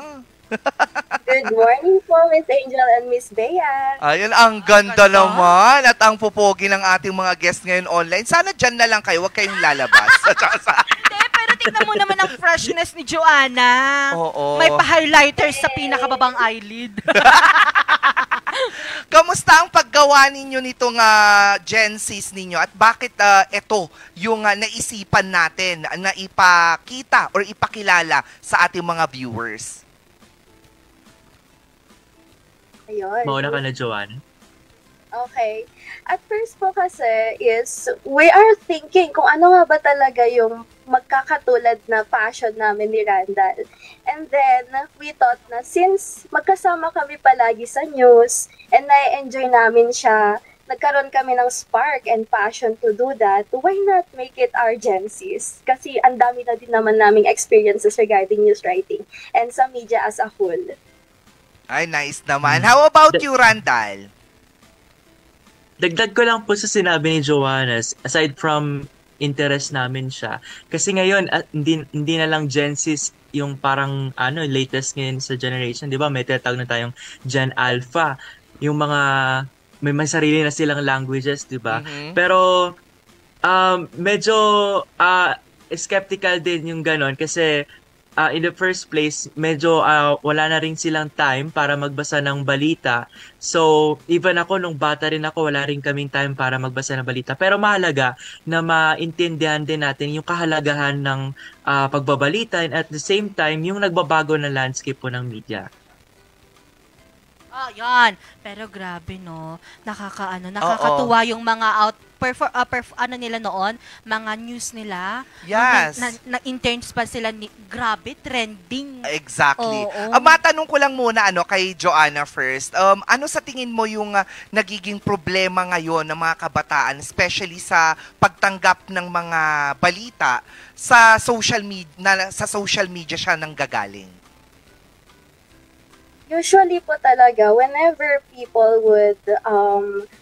Good morning po, Miss Angel and Miss Bea. Ayun, ang ganda naman. At ang pupogi ng ating mga guests ngayon online. Sana dyan na lang kayo. Huwag kayong lalabas. Pero tingnan mo naman ang freshness ni Joanna. Oo. May pa-highlighters sa pinakababang eyelid. Kamusta ang paggawa ninyo nitong Gen Zs ninyo at bakit ito yung naisipan natin na ipakita or ipakilala sa ating mga viewers? Ayun. Mauna ka na, Joanna. Okay. At first po kasi is we are thinking kung ano nga ba talaga yung magkakatulad na passion namin ni Randal. And then, we thought na since magkasama kami palagi sa news and na-enjoy namin siya, nagkaroon kami ng spark and passion to do that, why not make it our Gen Zs? Kasi ang dami na din naman naming experiences regarding news writing and sa media as a whole. Ay, nice naman. How about you, Randal? Dagdag ko lang po sa sinabi ni Joanna, aside from interest namin siya. Kasi ngayon, hindi na lang Gen Z yung parang latest ngayon sa generation. Di ba? May tinatawag na tayong Gen Alpha. Yung mga, may sarili na silang languages, di ba? Mm-hmm. Pero, medyo skeptical din yung ganon kasi in the first place, medyo wala na rin silang time para magbasa ng balita. So, even ako, nung bata rin ako, wala rin kaming time para magbasa ng balita. Pero mahalaga na maintindihan din natin yung kahalagahan ng pagbabalita and at the same time, yung nagbabago na landscape po ng media. Yan. Pero grabe, no? Nakakatuwa yung mga nila noon, mga news nila. Yes. Na-interns pa sila, grabe, trending. Exactly. Oo. Matanong ko lang muna kay Joanna first. Ano sa tingin mo yung nagiging problema ngayon ng mga kabataan, especially sa pagtanggap ng mga balita sa social media siya nanggagaling? Usually po talaga, whenever people would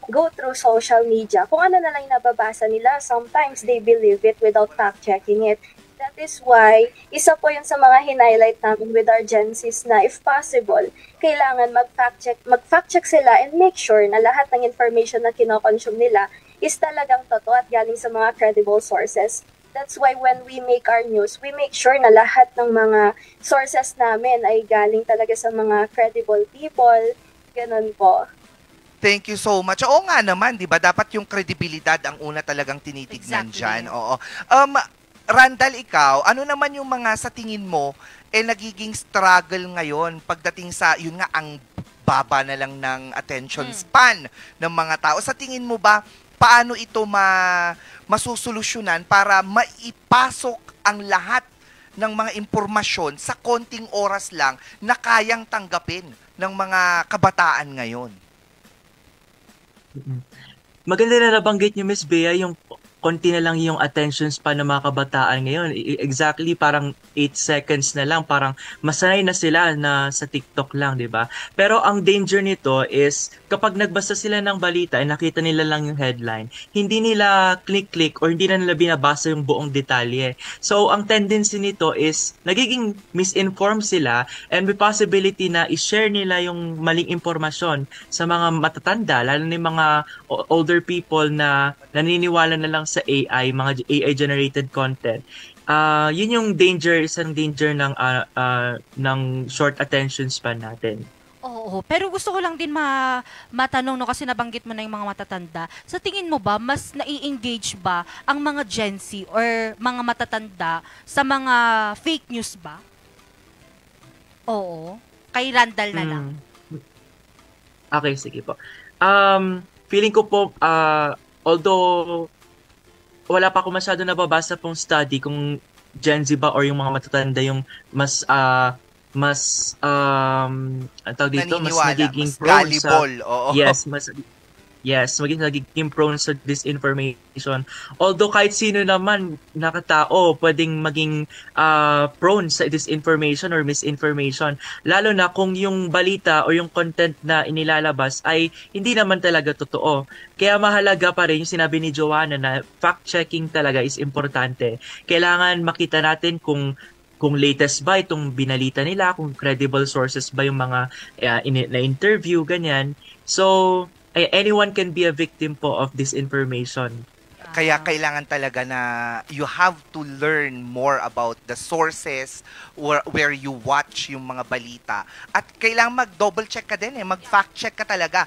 go through social media, kung ano na lang nababasa nila, sometimes they believe it without fact-checking it. That is why, isa po yun sa mga hinighlight namin with our Gen Zs na if possible, kailangan mag-fact-check sila and make sure na lahat ng information na kinoconsume nila is talagang totoo at galing sa mga credible sources. That's why when we make our news, we make sure na lahat ng mga sources namin ay galing talaga sa mga credible people. Ganun po. Thank you so much. Oo nga naman, di ba? Dapat yung kredibilidad ang una talagang tinitignan dyan. Oo. Randal, ikaw, ano naman yung mga sa tingin mo nagiging struggle ngayon pagdating sa, yun nga, ang baba na lang ng attention span ng mga tao. Sa tingin mo ba, paano ito masusolusyonan para maipasok ang lahat ng mga impormasyon sa konting oras lang na kayang tanggapin ng mga kabataan ngayon? Maganda na nabanggit niyo, Miss Bea, yung konti na lang yung attention span ng mga kabataan ngayon. Exactly, parang 8 seconds na lang. Parang masanay na sila na sa TikTok lang, di ba? Pero ang danger nito is, kapag nagbasa sila ng balita ay nakita nila lang yung headline, hindi nila click-click or hindi na nila binabasa yung buong detalye. So, ang tendency nito is, nagiging misinformed sila and may possibility na i-share nila yung maling impormasyon sa mga matatanda, lalo na yung mga older people na naniniwala na lang sa AI, mga AI-generated content. Yun yung isang danger ng short attention span natin. Oo, pero gusto ko lang din matanong, no, kasi nabanggit mo na yung mga matatanda. Sa tingin mo ba, mas nai-engage ba ang mga Gen Z or mga matatanda sa mga fake news ba? Oo. Kay Randal na lang. Okay, sige po. Feeling ko po, although wala pa ako masyado nababasa pong study kung Gen Z ba or yung mga matatanda yung mas ang tawag dito, mas nagiging mas gullible, oo. Yes, Yes, magiging prone sa disinformation. Although kahit sino naman nakatao pwedeng maging prone sa disinformation or misinformation. Lalo na kung yung balita o yung content na inilalabas ay hindi naman talaga totoo. Kaya mahalaga pa rin yung sinabi ni Joanna na fact-checking talaga is importante. Kailangan makita natin kung latest ba itong binalita nila, kung credible sources ba yung mga na-interview, ganyan. So, anyone can be a victim po of disinformation. Kaya kailangan talaga na you have to learn more about the sources where you watch yung mga balita. At kailangan mag-double check ka din mag-fact check ka talaga.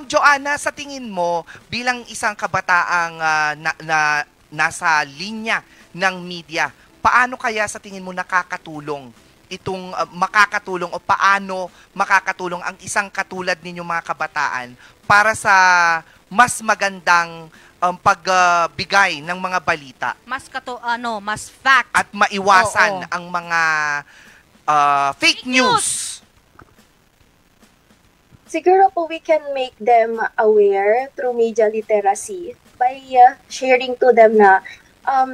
Joanna, sa tingin mo bilang isang kabataang nasa linya ng media, paano kaya sa tingin mo nakakatulong makakatulong o paano makakatulong ang isang katulad ninyong mga kabataan para sa mas magandang pagbigay ng mga balita? Mas mas fact. At maiwasan ang mga fake news. Siguro po we can make them aware through media literacy by sharing to them na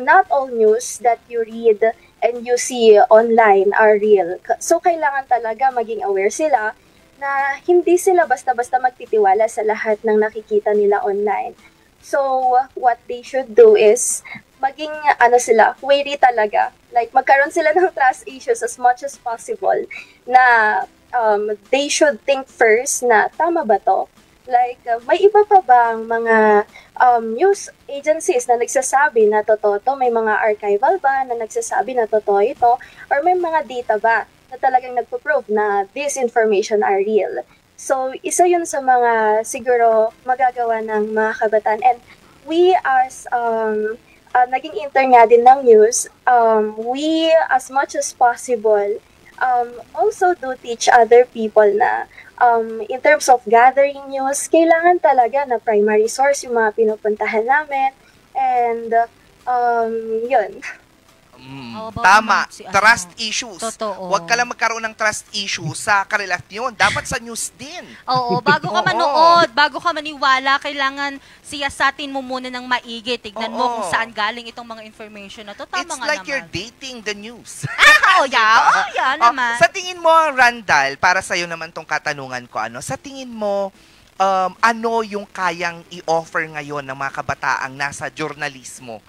not all news that you read and you see online are real. So, kailangan talaga maging aware sila na hindi sila basta-basta magtitiwala sa lahat ng nakikita nila online. So, what they should do is maging sila, wary talaga. Like, magkaroon sila ng trust issues as much as possible na they should think first na tama ba to? Like, may iba pa bang mga news agencies na nagsasabi na totoo to? May mga archival ba na nagsasabi na totoo ito? Or may mga data ba na talagang nagpo-prove na this information are real? So, isa yun sa mga siguro magagawa ng mga kabataan. And we as naging intern nga din ng news, we as much as possible also do teach other people na in terms of gathering news, kailangan talaga na primary source yung mga pinupuntahan namin. And, yun. Tama. Trust issues. Totoo. Huwag ka lang magkaroon ng trust issue sa karelasyon. Dapat sa news din. Oo. Bago ka manood, bago ka maniwala, kailangan siyasatin mo muna ng maigi. Tignan mo kung saan galing itong mga information na to. Tama It's nga like naman. you're dating the news. Yeah naman. Sa tingin mo, Randall, para sa'yo naman tong katanungan ko, sa tingin mo, ano yung kayang i-offer ngayon ng mga kabataang nasa journalismo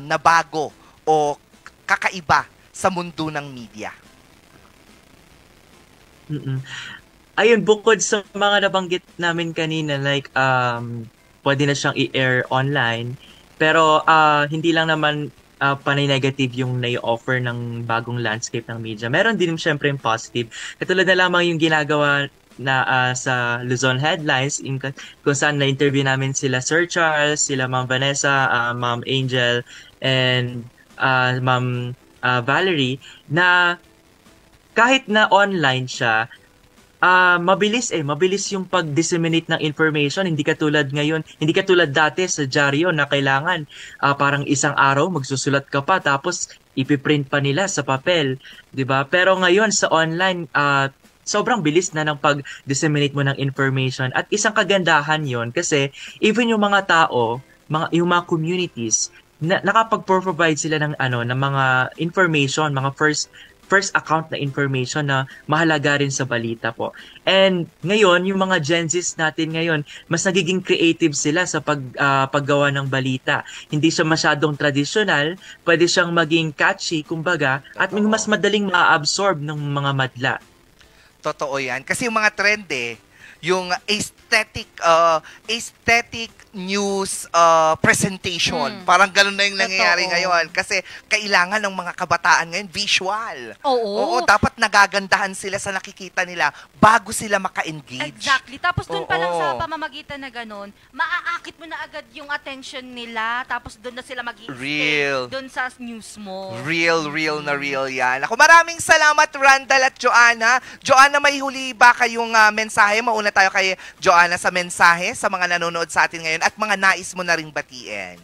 na bago o kakaiba sa mundo ng media? Ayun, bukod sa mga nabanggit namin kanina, like, pwede na siyang i-air online, pero hindi lang naman panay negative yung nai-offer ng bagong landscape ng media. Meron din syempre yung positive. Katulad na lamang yung ginagawa na sa Luzon Headlines, kung saan na-interview namin sila Sir Charles, sila Ma'am Vanessa, Ma'am Angel, and Ma'am Valerie, na kahit na online siya, mabilis yung pag-disseminate ng information. Hindi katulad dati sa dyaryo na kailangan parang isang araw magsusulat ka pa tapos ipiprint pa nila sa papel, 'di ba? Pero ngayon sa online, sobrang bilis na ng pag-disseminate mo ng information. At isang kagandahan yon kasi even yung mga tao, yung mga communities, nakapag-provide sila ng ng mga information, mga first account na information na mahalaga rin sa balita po. And ngayon, yung mga Gen Zs natin ngayon, mas nagiging creative sila sa paggawa ng balita. Hindi siya masyadong traditional, pwede siyang maging catchy, kumbaga, at mas madaling ma-absorb ng mga madla. Totoo yan. Kasi yung mga trend yung aesthetic news presentation. Parang ganun na yung nangyayari ngayon. Kasi kailangan ng mga kabataan ngayon visual. Oo, dapat nagagandahan sila sa nakikita nila bago sila maka-engage. Exactly. Tapos doon pa lang sa pamamagitan na ganun, maaakit mo na agad yung attention nila, tapos doon na sila mag-i-stay doon sa news mo. Real na real yan. Ako, maraming salamat, Randall at Joanna. Joanna, may huli ba kayong mensahe? Mauna tayo kay Joanna sa mensahe sa mga nanonood sa atin ngayon at mga nais mo na ring batiin.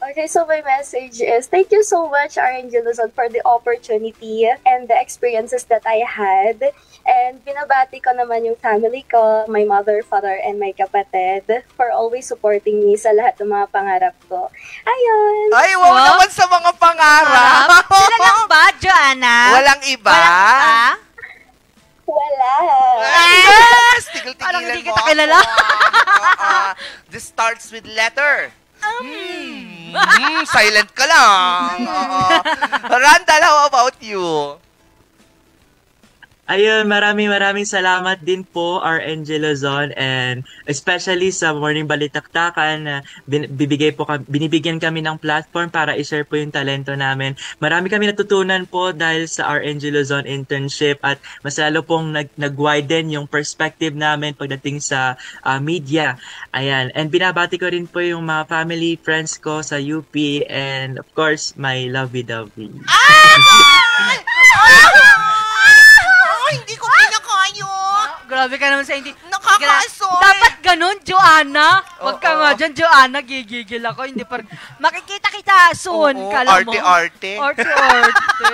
Okay, so my message is thank you so much, RNG Luzon, for the opportunity and the experiences that I had. And binabati ko naman yung family ko, my mother, father, and my kapatid for always supporting me sa lahat ng mga pangarap ko. Ayun! Ay, wow naman sa mga pangarap! Sila lang ba, Joanna? Walang iba? Wala. Yes! Tigil-tigilan Parang hindi mo kita ako. kilala. This starts with letter. Silent ka lang. Randall, how about you? Ayun, maraming salamat din po, RNG Luzon, and especially sa Morning Balitaktakan na binibigyan kami ng platform para i-share po yung talento namin. Marami kami natutunan po dahil sa RNG Luzon internship at mas lalo pong nag-widen yung perspective namin pagdating sa media. Ayan, and binabati ko rin po yung mga family, friends ko sa UP, and of course, my lovey-dovey. Hindi ko pinakayo. Grabe ka naman sa hindi. Nakakasoy. Dapat ganun, Joanna. Huwag ka nga dyan, Joanna. Gigigil ako. Hindi pa. Makikita kita soon. Kala mo. Arte-arte. Arte-arte.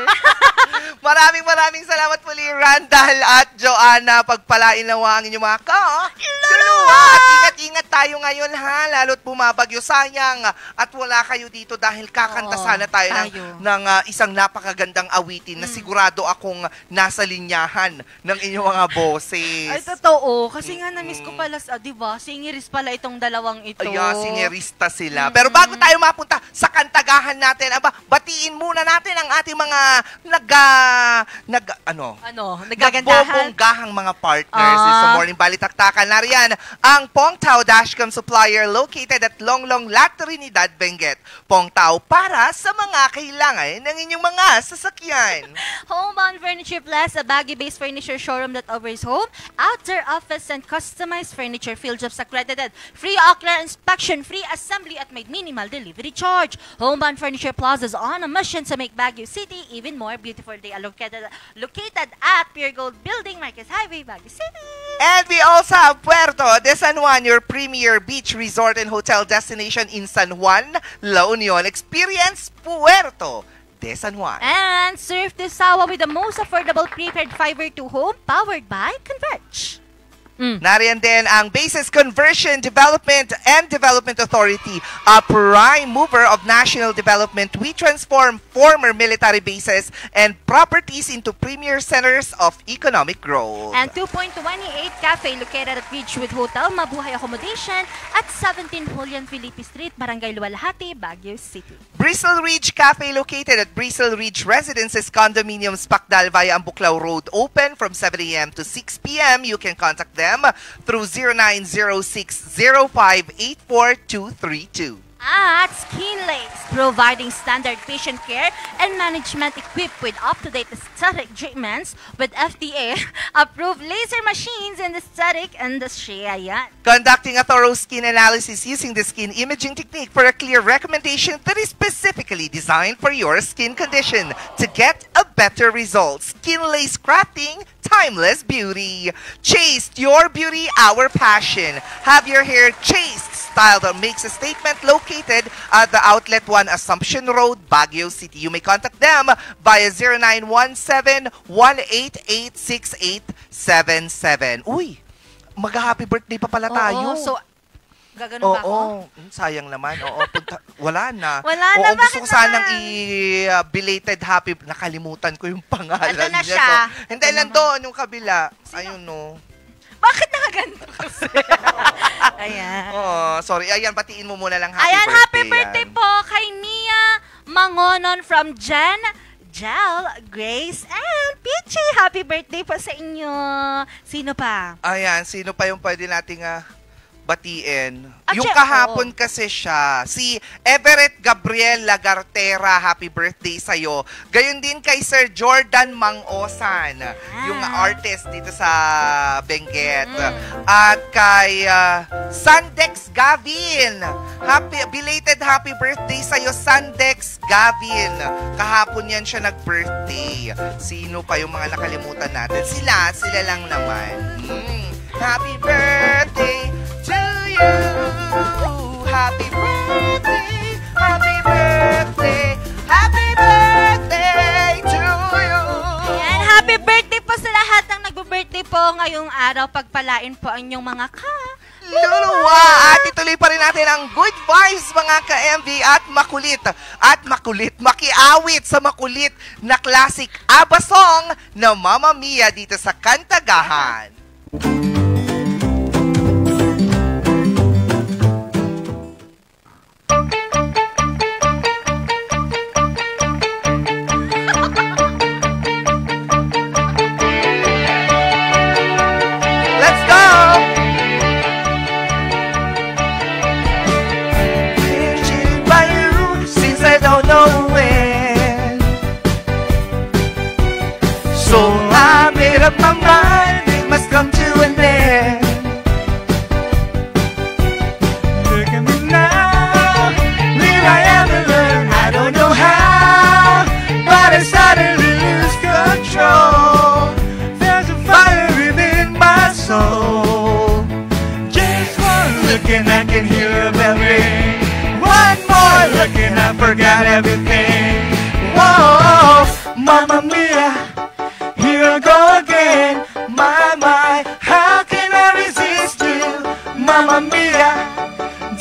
Maraming salamat muli, Randall at Joanna. Pagpalain nawa ang inyong mga luluwa. At ingat-ingat tayo ngayon, ha? Lalo't bumabagyo. Sayang at wala kayo dito dahil kakanta sana tayo ng isang napakagandang awitin na sigurado akong nasa linyahan ng inyong mga boses. Ay, totoo. Kasi nga na-miss ko pala, di ba? Singiris pala itong dalawang ito. Ay, singerista sila. Pero bago tayo mapunta sa kantagahan natin, batiin muna natin ang ating mga nagbobonggahang mga partners sa Morning Balitaktakan. Nariyan ang Pongtao Dashcam Supplier located at Longlong, La Trinidad, Benguet. Pongtao para sa mga kailangan ng inyong mga sasakyan. Homebound Furniture Plus, a Baguio-based furniture showroom that offers home, outdoor office, and customized furniture field jobs accredited. Free Ockler inspection, free assembly at may minimal delivery charge. Homebound Furniture Plaza is on a mission to make Baguio City even more beautiful. They are located at Pure Gold Building, Marquez Highway, Baguio City. And we also have Puerto de San Juan, your premier beach resort and hotel destination in San Juan, La Union. Experience Puerto de San Juan. And surf this Sawa with the most affordable prepaid fiber to home powered by Converge. Nariyan din ang Bases Conversion Development and Development Authority, a prime mover of national development. We transform former military bases and properties into premier centers of economic growth. And 2.28 Cafe located at Ridgewood Hotel, Mabuhay Accommodation at 17 Julian Felipe Street, Barangay Luwalhati, Baguio City. Bristol Ridge Cafe located at Bristol Ridge Residences Condominiums, Pacdal via Ambuclao Road, open from 7 a.m. to 6 p.m. You can contact them through 0906-0584-232. At Skinlace, providing standard patient care and management equipped with up-to-date aesthetic treatments with FDA-approved laser machines in the aesthetic industry. Ayan. Conducting a thorough skin analysis using the skin imaging technique for a clear recommendation that is specifically designed for your skin condition to get a better result. Skinlace Crafting, timeless beauty. Chased your beauty, our passion. Have your hair chased, style that makes a statement, located at the Outlet 1 Assumption Road, Baguio City. You may contact them via 0917-188-6877. Uy, mag-happy birthday pa pala tayo. So, gaganon ba ako? Sayang naman. Wala na. Wala na, gusto ko sanang belated happy. Nakalimutan ko yung pangalan Ito na niya. siya. Hindi, nandoon yung kabila. Ayun, no. Bakit nakaganto kasi? Ayan. Sorry. Ayan, batiin mo muna lang happy birthday po kay Nia Mangonon from Jen, Jel, Grace, and Peachy. Happy birthday po sa inyo. Sino pa? Ayan, sino pa yung pwede nating batiin? Yung kahapon kasi siya, si Everett Gabriel Lagartera, happy birthday sa'yo. Gayon din kay Sir Jordan Mangosan, yung artist dito sa Benguet. At kay Sandex Gavin, belated happy birthday sa'yo, Sandex Gavin. Kahapon yan siya nag-birthday. Sino pa yung mga nakalimutan natin? Sila lang naman. Happy birthday to you. Happy birthday, happy birthday. ngayong araw, pagpalain po ang inyong mga Luluwa! At ituloy pa rin natin ang good vibes mga ka-MV at makulit, makiawit sa makulit na classic ABBA song na Mamma Mia dito sa Kantagahan. Let's go! By you, since I don't know when. So I made up my mind, it must come to an end. Look at me now, will I ever learn? I don't know how, but I suddenly lose control. There's a fire within my soul. Just one look and I can hear a bell ring. One more look and I forgot everything. Whoa, Mamma Mia, here I go again. My, how can I resist you? Mamma Mia,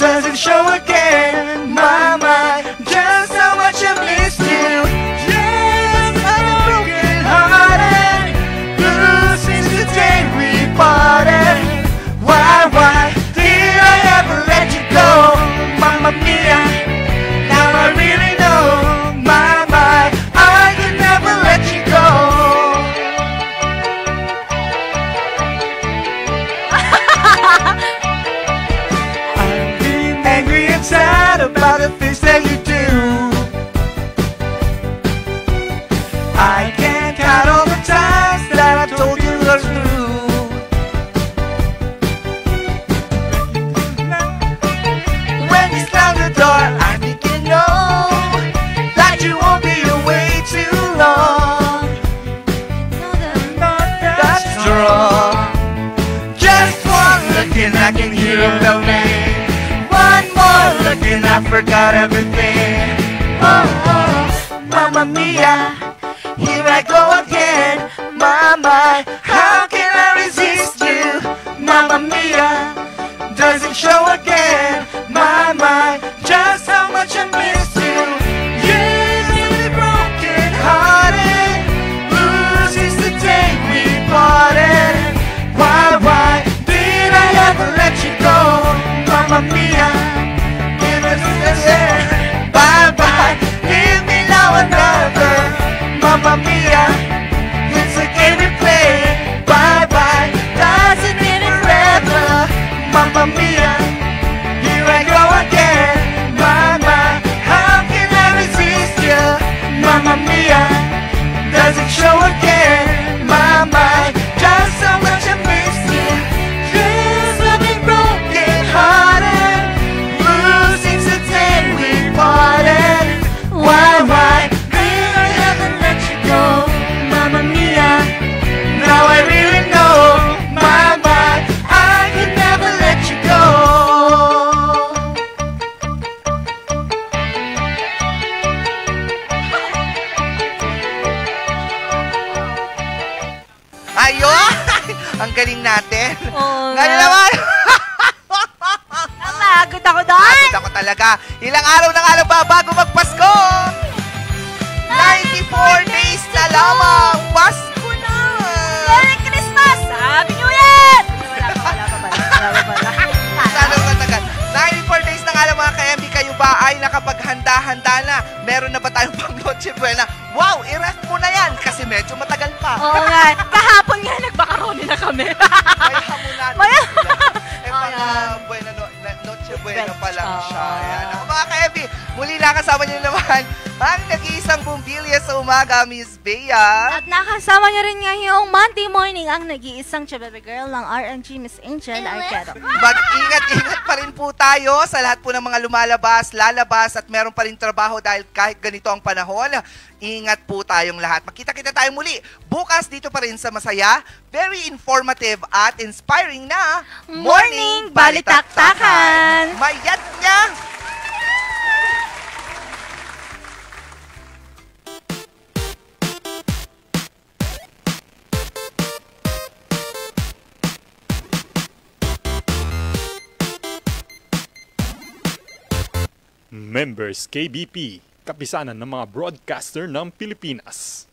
does it show again? My, just how much I missed you. Yes, I'm broken hearted, blue since the day we parted. Why did I ever let you go? Mamma Mia, now I really know. My, I could never let you go. I'm being angry and sad about the things that you do. I can't count all the times that I told you the truth. When you slam the door, I think you know that you won't be away too long. That's strong. Just one look and I can hear the rain. One more look and I forgot everything. Oh, Mamma Mia, here I go again. My, how can I resist you? Mamma Mia, does it show again? My, just how much I miss you. Yes, I'm broken hearted, blue since the day we parted. Why did I ever let you go? Mamma Mia, bye, leave me now and never. Mamma Mia, it's a game we play. Bye, doesn't mean forever. Mamma Mia, here I go again. My, how can I resist you? Mamma Mia, does it show again? My, just how much I miss you. Yes, I've been broken hearted, blue since the day we parted. Why did I ever let you go? Mamma Mia, now I really know. My, I could never let you go. Ayun! Ang galing natin. Ngayon naman. Napagod ako doon. Napagod ako talaga. Ilang araw na nga lang ba bago magpasko? 94 days na lamang. Pasko na. Merry Christmas! Happy New Year! Wala pa pala. Sana matagal. 94 days na nga lang mga ka-MB, kayo ba ay nakapaghanda-handa na? Meron na ba tayong pang Noche Buena? Wow, i-rest mo na yan kasi medyo matagal pa. Oo nga. Kahapon nga nagbakaroni na kami. May hamunan. Noche Buena pa lang siya. Ayan. Ako mga ka-MB, muli nakasama niyo naman ang nag-iisang bumbilya sa umaga, Miss Bea. At nakasama niya rin ngayong Monday morning ang nag-iisang Chabebe Girl ng RNG, Miss Angel Arquero. Mag-ingat pa rin po tayo sa lahat po ng mga lumalabas, lalabas at meron pa rin trabaho dahil kahit ganito ang panahon, ingat po tayong lahat. Makita-kita tayo muli bukas dito pa rin sa masaya, very informative at inspiring na Morning Balitaktakan! Mayat niya! Members KBP, kapisanan ng mga broadcaster ng Pilipinas.